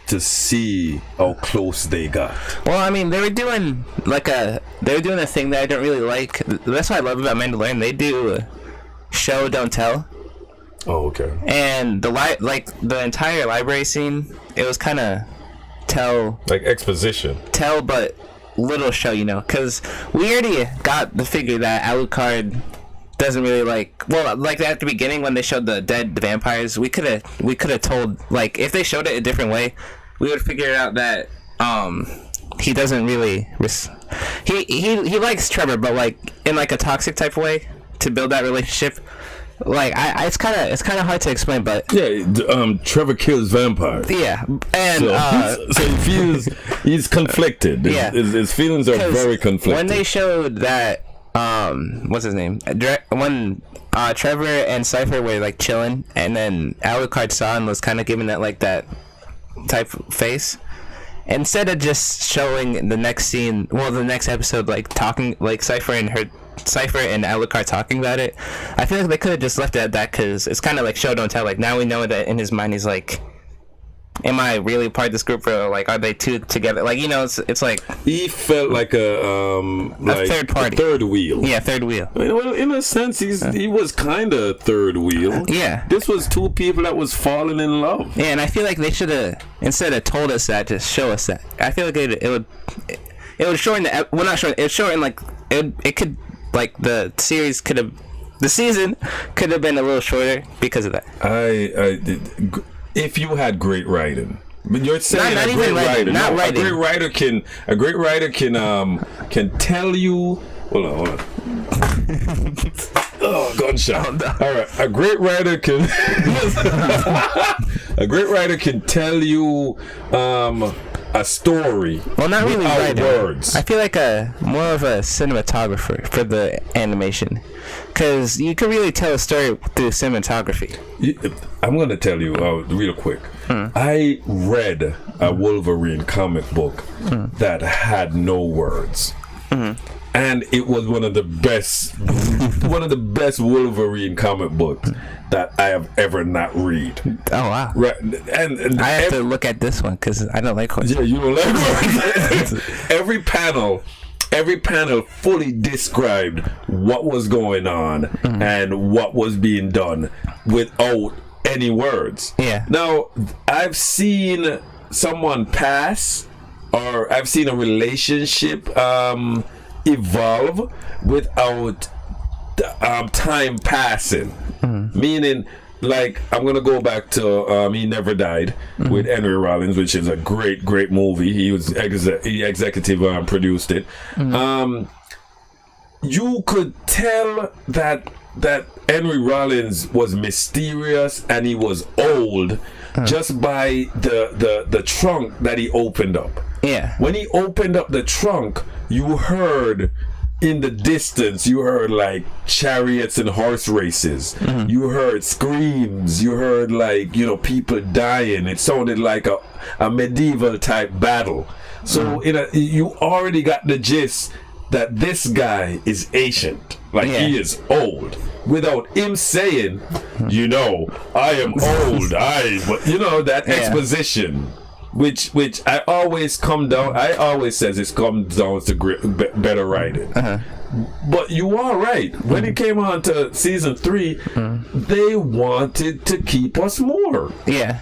S1: to see how close they got.
S2: Well, I mean, they were doing a thing that I don't really like. That's what I love about Mandalorian. They do show don't tell.
S1: Oh, okay.
S2: And the entire library scene, it was kind of
S1: like exposition,
S2: but little show, because we already got the figure that Alucard doesn't really like at the beginning when they showed the dead vampires, we could have told, like, if they showed it a different way, we would figure out that he doesn't really he likes Trevor, but like in like a toxic type of way to build that relationship. Like it's kind of hard to explain, but
S1: yeah, Trevor kills vampires.
S2: Yeah, and
S1: so he's conflicted.
S2: Yeah,
S1: his feelings are very conflicted.
S2: When they showed that, what's his name? When Trevor and Cypher were like chilling, and then Alucard saw and was kind of giving that like that type face. Instead of just showing the next scene, the next episode, like talking, like Cypher and Alucard talking about it, I feel like they could have just left it at that, because it's kind of like show don't tell. Like now we know that in his mind he's like am I really part of this group, or like are they two together? Like, you know, it's like
S1: he felt like a
S2: third party,
S1: third wheel.
S2: Yeah, third wheel.
S1: Well, in a sense, he was kind of third wheel.
S2: Yeah,
S1: this was two people that was falling in love.
S2: Yeah, and I feel like they should have, instead of told us that, just show us that. I feel like it would shorten the, well, not shorten, it shorten, like it could, like the season could have been a little shorter because of that.
S1: If you had great writing, but you're saying
S2: not
S1: a
S2: even
S1: great
S2: writing,
S1: writer.
S2: not writing.
S1: A great writer can tell you. Hold on. Oh, gunshot!
S2: Oh, no.
S1: All right, a great writer can. A great writer can tell you a story.
S2: Well, not really writing.
S1: Words.
S2: I feel like more of a cinematographer for the animation, because you can really tell a story through cinematography.
S1: I'm gonna tell you real quick. I read a Wolverine comic book that had no words. And it was one of the best Wolverine comic books that I have ever not read.
S2: Oh wow!
S1: Right, and
S2: I have to look at this one because I don't like horses.
S1: Yeah, you don't like horses. Every panel fully described what was going on and what was being done without any words.
S2: Yeah.
S1: Now, I've seen someone pass, or I've seen a relationship evolve without time passing. Meaning, like, I'm gonna go back to He Never Died with Henry Rollins, which is a great movie. He was he executive produced it. You could tell that Henry Rollins was mysterious and he was old just by the trunk that he opened up.
S2: Yeah.
S1: When he opened up the trunk, you heard in the distance, you heard like chariots and horse races. You heard screams. You heard, like, you know, people dying. It sounded like a medieval type battle. So you already got the gist that this guy is ancient. Like, he is old. Without him saying, you know, I am old. You know, that exposition. Which I always says it comes down to better writing. But you are right. When it came on to season 3, they wanted to keep us more.
S2: Yeah.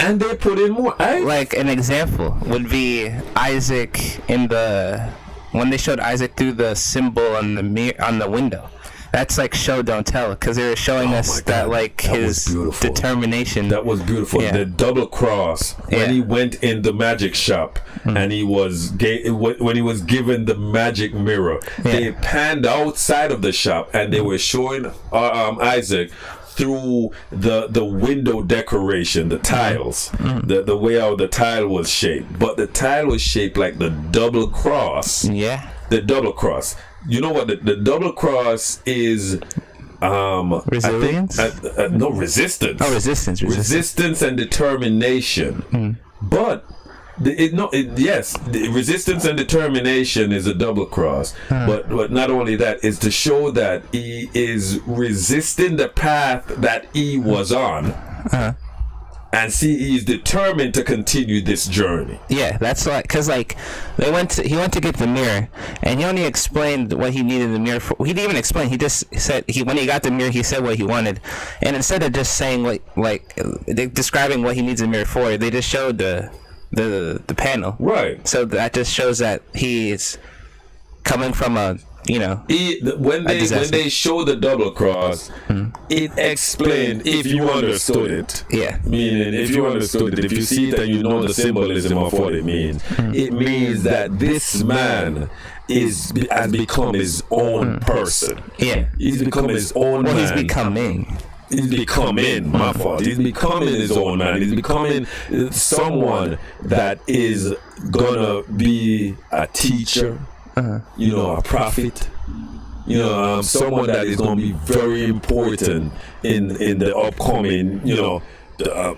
S1: And they put in more.
S2: Like an example would be Isaac when they showed Isaac through the symbol on the window. That's like show don't tell, because they were showing us that, like, his determination.
S1: That was beautiful. The double cross when he went in the magic shop and he was when he was given the magic mirror. They panned outside of the shop and they were showing Isaac through the window decoration, the tiles, the way how the tile was shaped. But the tile was shaped like the double cross. Yeah. The double cross. You know what the double cross is?
S2: Resilience?
S1: No, resistance.
S2: Oh, resistance.
S1: Resistance and determination. But the resistance and determination is a double cross. But not only that, is to show that he is resisting the path that he was on. And see, he's determined to continue this journey.
S2: Yeah, that's why. Because, like, he went to get the mirror, and he only explained what he needed the mirror for. He didn't even explain. He just said when he got the mirror, he said what he wanted, and instead of just saying describing what he needs the mirror for, they just showed the panel. Right. So that just shows that he is coming from a. You know,
S1: when they show the double cross, it explained, if you understood it. Yeah. Meaning, if you understood it, if you see it and you know the symbolism of what it means, it means that this man has become his own person. Yeah. He's become his own man.
S2: He's becoming.
S1: He's becoming, my fault. He's becoming his own man. He's becoming someone that is gonna be a teacher. You know, a prophet, you know, someone that is going to be very important in the upcoming, you know,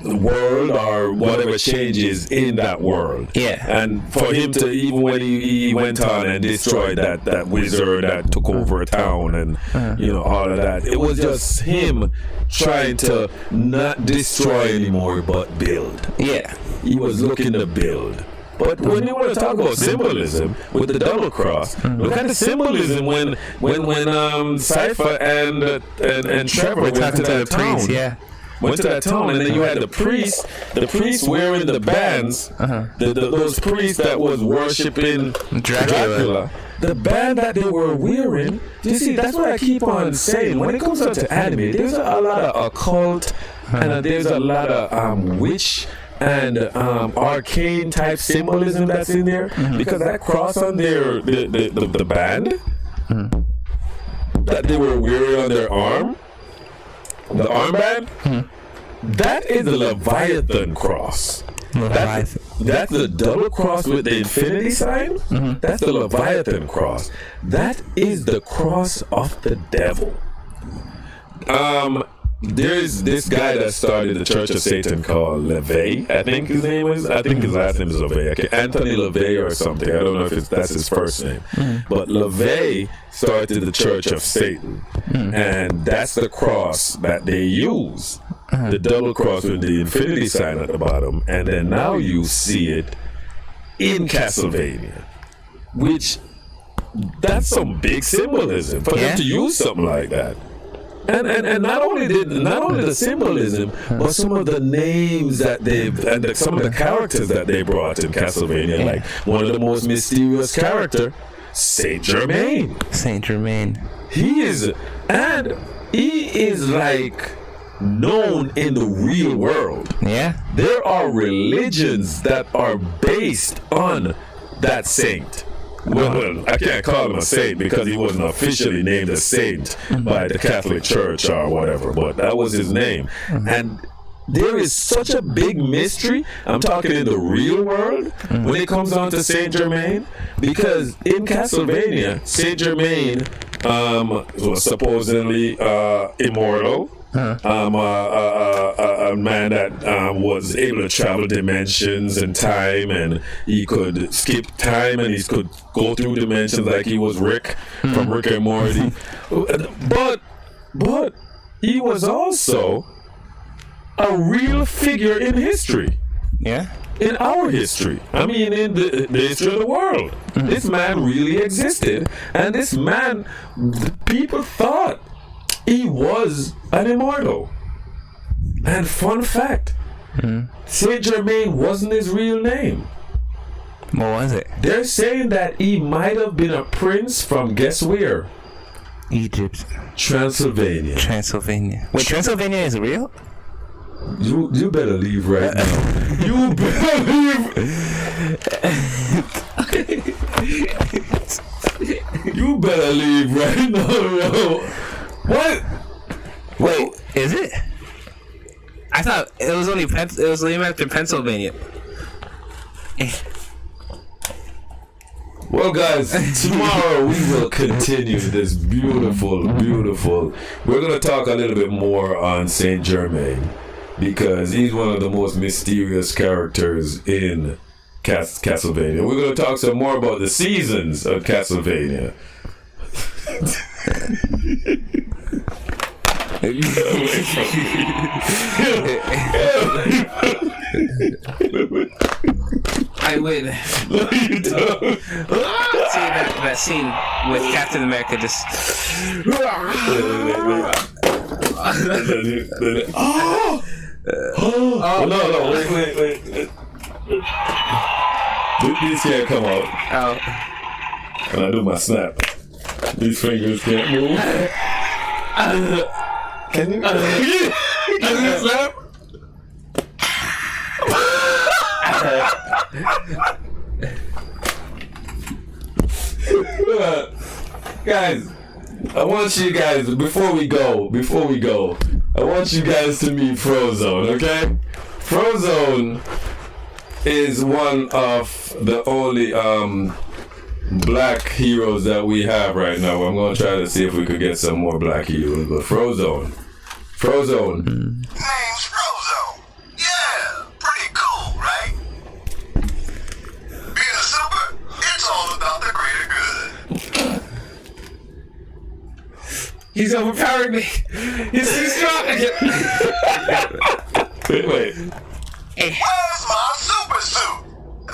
S1: world or whatever changes in that world.
S2: Yeah.
S1: And for him to, even when he went on and destroyed that wizard that took over a town and all of that, it was just him trying to not destroy anymore but build.
S2: Yeah.
S1: He was looking to build. But when you want to talk about symbolism with the double cross, look at the symbolism when Cypher and Trevor went to that town.
S2: Priest, yeah.
S1: Went to that town, and then you had the priest wearing the bands, those priests that was worshiping Dracula. The band that they were wearing, you see, that's what I keep on saying. When it comes down to anime, there's a lot of occult, and there's a lot of witch and arcane type symbolism that's in there, because that cross on their the band that they were wearing on their arm, the armband, that is the Leviathan cross. That's the double cross with the infinity sign. That's the Leviathan cross. That is the cross of the devil. There's this guy that started the Church of Satan called LaVey. I think his name is. I think his last name is LaVey. Okay, Anthony LaVey or something. I don't know if that's his first name. But LaVey started the Church of Satan, and that's the cross that they use. The double cross with the infinity sign at the bottom, and then now you see it in Castlevania, which that's some big symbolism for them to use something like that. And not only the symbolism, but some of the names that some of the characters that they brought in Castlevania, like one of the most mysterious character, Saint Germain.
S2: Saint Germain.
S1: He is like known in the real world.
S2: Yeah.
S1: There are religions that are based on that saint. Well, I can't call him a saint because he wasn't officially named a saint by the Catholic Church or whatever, but that was his name. And there is such a big mystery, I'm talking in the real world, when it comes on to Saint Germain, because in Castlevania, Saint Germain was supposedly immortal. A man that was able to travel dimensions and time, and he could skip time, and he could go through dimensions like he was Rick from Rick and Morty. But he was also a real figure in history.
S2: Yeah.
S1: In our history. I mean, in the history of the world. This man really existed, and this man, people thought he was an immortal. And fun fact, Saint Germain wasn't his real name.
S2: What was it?
S1: They're saying that he might have been a prince from, guess where?
S2: Egypt.
S1: Transylvania.
S2: Wait, Transylvania is real?
S1: You better leave right now. You better leave. You better leave right now. What?
S2: Wait, is it? I thought it was only it was named after Pennsylvania.
S1: Well, guys, tomorrow we will continue this beautiful. We're gonna talk a little bit more on Saint Germain because he's one of the most mysterious characters in Castlevania. We're gonna talk some more about the seasons of Castlevania.
S2: I would see that scene with Captain America just.
S1: No, wait. These can't come out.
S2: Oh.
S1: When I do my snap, these fingers can't move. Can you snap? Guys, I want you guys, before we go, I want you guys to meet Frozone, okay? Frozone is one of the only black heroes that we have right now. I'm gonna try to see if we could get some more black heroes, but Frozone.
S3: Name's Frozo.
S2: He's overpowering me. He's too strong.
S1: Wait.
S3: Where's my super suit?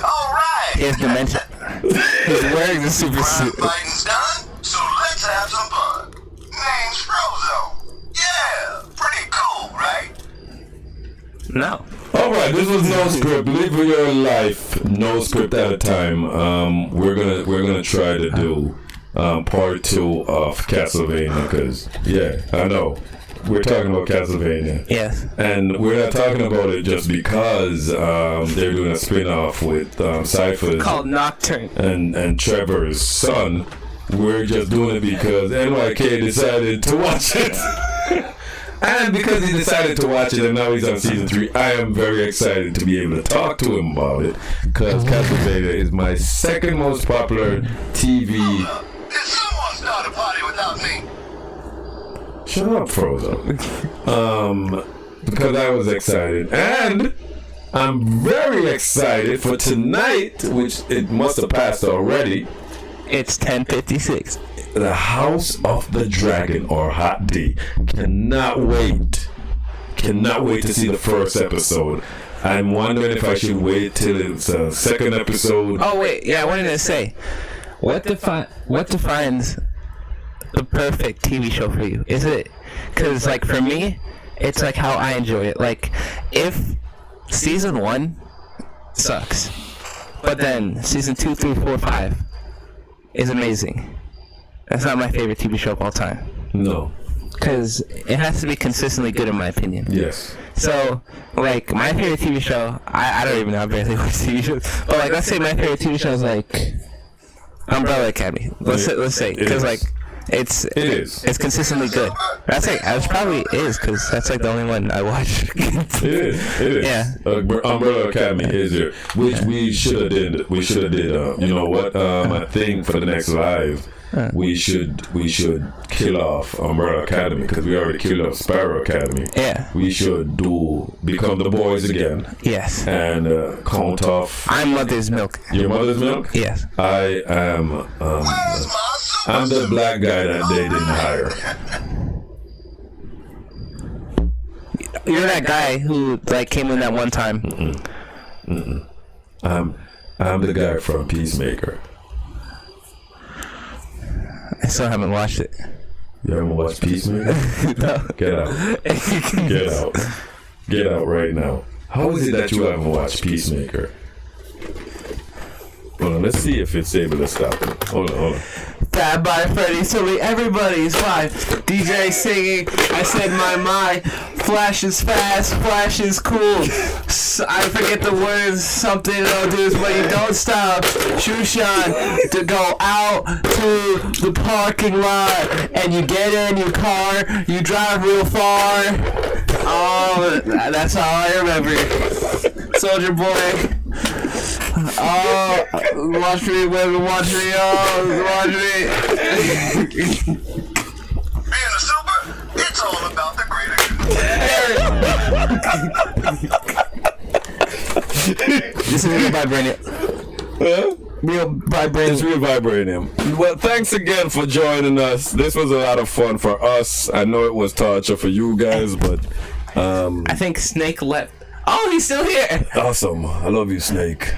S3: All right.
S2: He has dementia. He's wearing the super
S3: Crime
S2: suit.
S3: fighting's done, so let's have some fun. Name's Frozo. Yeah, pretty cool, right?
S2: No.
S1: All right, this was No Script. Live your life, no script at a time. We're gonna try to do part 2 of Castlevania because I know we're talking about Castlevania.
S2: Yes.
S1: And we're not talking about it just because they're doing a spin-off with Cypher's
S2: Called Nocturne.
S1: and Trevor's son. We're just doing it because NYK decided to watch it. And because he decided to watch it and now he's on season 3, I am very excited to be able to talk to him about it because Castlevania is my second most popular TV.
S3: Did someone start a party without me?
S1: Shut up, Frozo. Because I was excited. And I'm very excited for tonight, which it must have passed already.
S2: It's 10:56.
S1: The House of the Dragon, or Hot D. Cannot wait. Cannot wait to see the first episode. I'm wondering if I should wait till it's a second episode.
S2: Oh wait, yeah, I wanted to say, what defines the perfect TV show for you? Is it? Because like for me, it's like how I enjoy it. Like if season 1 sucks, but then season 2, 3, 4, 5 is amazing. That's not my favorite TV show of all time.
S1: No.
S2: Because it has to be consistently good in my opinion.
S1: Yes.
S2: So, like, my favorite TV show, I don't even know, I barely watch TV shows. But, like, let's say my favorite TV show is, like, Umbrella Academy. Let's say. Because, like, it's consistently good. That's, like, it probably is, because that's, like, the only one I watch.
S1: It is.
S2: Yeah.
S1: Umbrella Academy is there. Which we should have did. You know what? I think for the next live, we should kill off Umbrella Academy because we already killed off Sparrow Academy.
S2: Yeah.
S1: We should become the boys again.
S2: Yes.
S1: And count off.
S2: I'm Mother's Milk.
S1: Your Mother's Milk?
S2: Yes.
S1: I am. I'm the black guy that they didn't hire.
S2: You're that guy who like came in that one time.
S1: I'm the guy from Peacemaker.
S2: I still haven't watched it.
S1: You haven't watched Peacemaker?
S2: No.
S1: Get out. Get out. Get out right now. How is it that you haven't watched Peacemaker? Hold on, let's see if it's able to stop it. Hold on.
S2: Bad by Freddy, so everybody's fine. DJ singing, I said my. Flash is fast, Flash is cool. I forget the words, something don't do, but you don't stop. Shushan to go out to the parking lot, and you get in your car, you drive real far. Oh, that's all I remember. Soldier Boy. Oh, watch me, women, watch me, watch me.
S3: Being a super, it's all about the greater good.
S2: This is real vibranium.
S1: Huh?
S2: Real vibranium.
S1: It's real vibranium. Well, thanks again for joining us. This was a lot of fun for us. I know it was torture for you guys, but
S2: I think Snake left. Oh, he's still here.
S1: Awesome. I love you, Snake.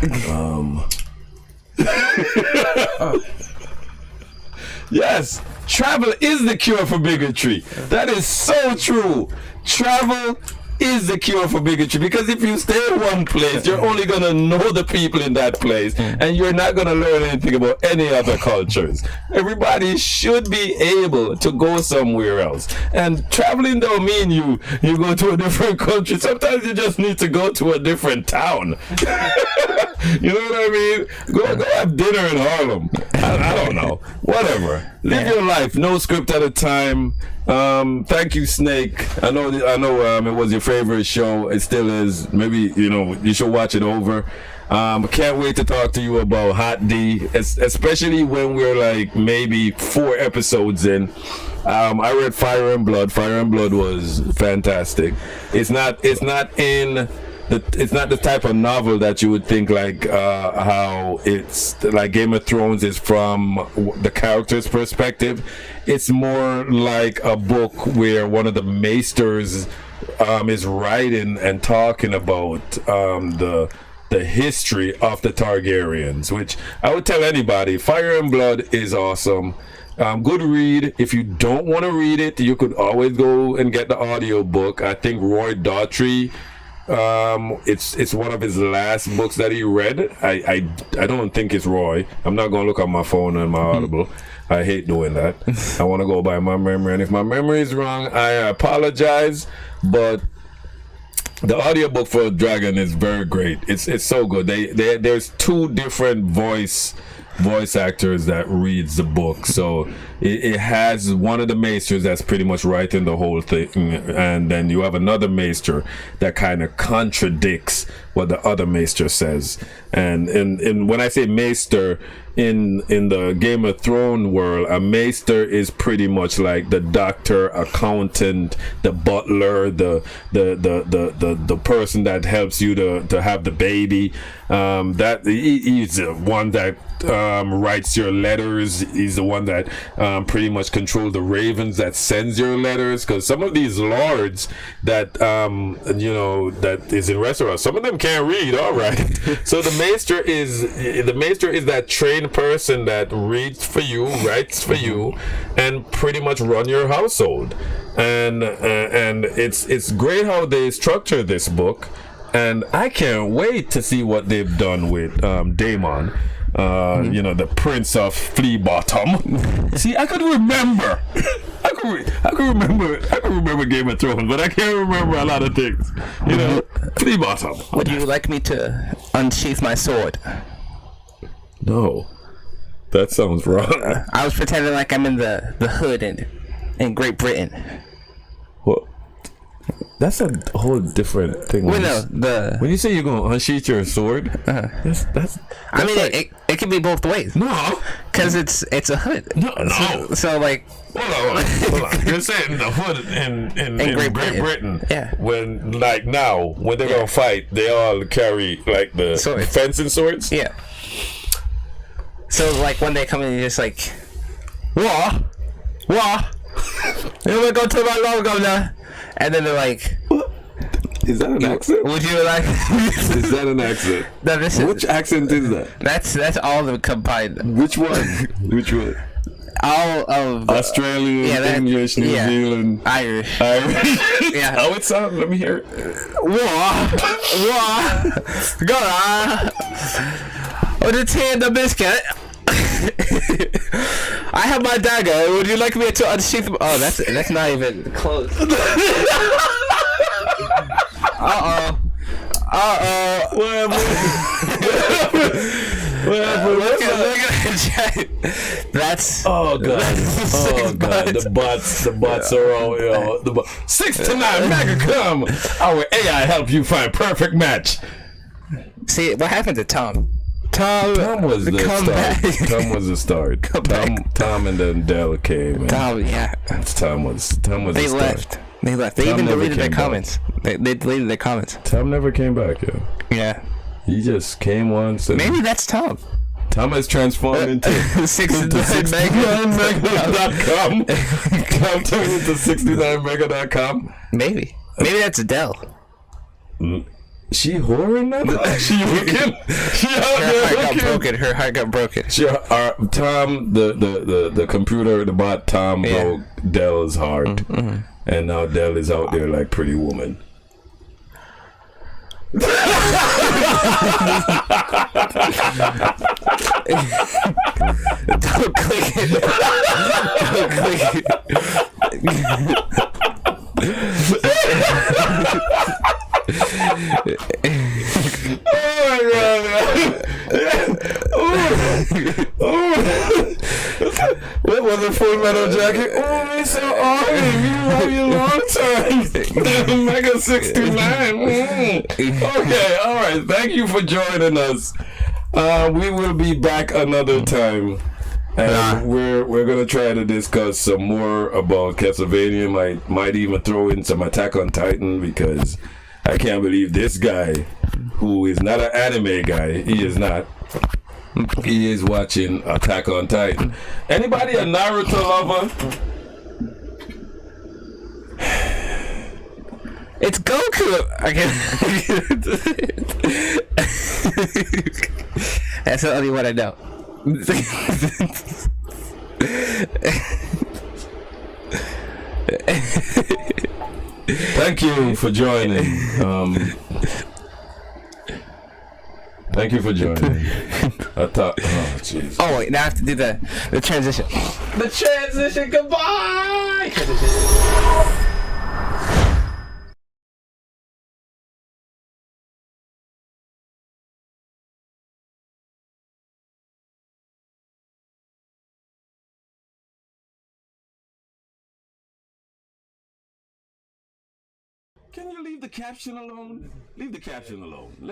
S1: Yes, travel is the cure for bigotry. That is so true. Travel is the cure for bigotry because if you stay in one place, you're only going to know the people in that place and you're not going to learn anything about any other cultures. Everybody should be able to go somewhere else. And traveling don't mean you go to a different country. Sometimes you just need to go to a different town. You know what I mean? Go have dinner in Harlem. I don't know. Whatever. Live your life. No script at a time. Thank you, Snake. I know it was your favorite show. It still is. Maybe you should watch it over. Can't wait to talk to you about Hot D, especially when we're like maybe 4 episodes in. I read Fire and Blood. Fire and Blood was fantastic. It's not in it's not the type of novel that you would think like how it's like Game of Thrones is from the character's perspective. It's more like a book where one of the maesters is writing and talking about the history of the Targaryens, which I would tell anybody, Fire and Blood is awesome. Good read. If you don't want to read it, you could always go and get the audio book. I think Roy Daughtry, it's one of his last books that he read. I don't think it's Roy. I'm not going to look on my phone and my Audible. I hate doing that. I want to go by my memory, and if my memory is wrong, I apologize, but the audiobook for Dragon is very great. It's so good. There's two different voice actors that reads the book, so it has one of the maesters that's pretty much writing the whole thing, and then you have another maester that kind of contradicts what the other maester says. And when I say maester in the Game of Thrones world, a maester is pretty much like the doctor, accountant, the butler, the person that helps you to have the baby. That he's the one that writes your letters. He's the one that pretty much controls the ravens that sends your letters, because some of these lords that that is in restaurants, some of them can't read. All right. So the maester is that trained person that reads for you, writes for you, and pretty much run your household. And it's great how they structure this book, and I can't wait to see what they've done with Daemon. The Prince of Flea Bottom. See, I could remember. I could remember Game of Thrones, but I can't remember a lot of things. Flea Bottom.
S2: Would you like me to unsheath my sword?
S1: No, that sounds wrong.
S2: I was pretending like I'm in the hood in Great Britain.
S1: Well, that's a whole different thing.
S2: When
S1: you say you're gonna unsheath your sword, that's
S2: I mean, like, it can be both ways.
S1: No,
S2: because it's a hood.
S1: No.
S2: So like,
S1: hold on. You're saying the hood in Great Britain.
S2: Yeah.
S1: When they're gonna fight, they all carry like the
S2: swords.
S1: fencing swords.
S2: Yeah. So like when they come in, you're just like, what? You wanna go to my lawn, governor? And then they're like,
S1: what? Is that an accent?
S2: Would you like?
S1: Is that an accent?
S2: No,
S1: Which accent is that?
S2: That's all of them combined.
S1: Which one?
S2: All of
S1: Australian, English, New Zealand,
S2: Irish.
S1: Yeah. How it sounds? Let me hear it.
S2: Go on. Oh, the tea and the biscuit. I have my dagger. Would you like me to unsheath? Oh, that's not even close. Look at That's
S1: God. The bots are all 69 mega come. Our AI help you find perfect match.
S2: See what happened to Tom? Tom
S1: was the start. Tom was the start. Tom and then Dell came.
S2: Tom was
S1: They
S2: left. They left. They even deleted their comments. They deleted their comments.
S1: Tom never came back, yo.
S2: Yeah.
S1: He just came once. And
S2: maybe that's Tom.
S1: Tom has transformed into 69mega.com. Tom turned into 69mega.com.
S2: Maybe that's Adele.
S1: She whoring now? She looking?
S2: Her heart got broken.
S1: Tom, the computer, the bot, Tom broke Dell's heart. Mm-hmm. And now Dell is out there like Pretty Woman.
S2: Don't click it. Don't click it.
S1: Oh my god, what was a Full Metal Jacket? Oh, it's so awesome. You have your long time. Mega 69. Okay, alright. Thank you for joining us. We will be back another time. And we're gonna try to discuss some more about Castlevania. Might even throw in some Attack on Titan, because I can't believe this guy, who is not an anime guy, he is not. He is watching Attack on Titan. Anybody a Naruto lover?
S2: It's Goku. That's the only one I know.
S1: Thank you for joining. Thank you for joining. I thought, oh jeez.
S2: Oh wait, now I have to do the transition. The transition. Goodbye. Transition.
S1: Can you leave the caption alone? Leave the caption alone.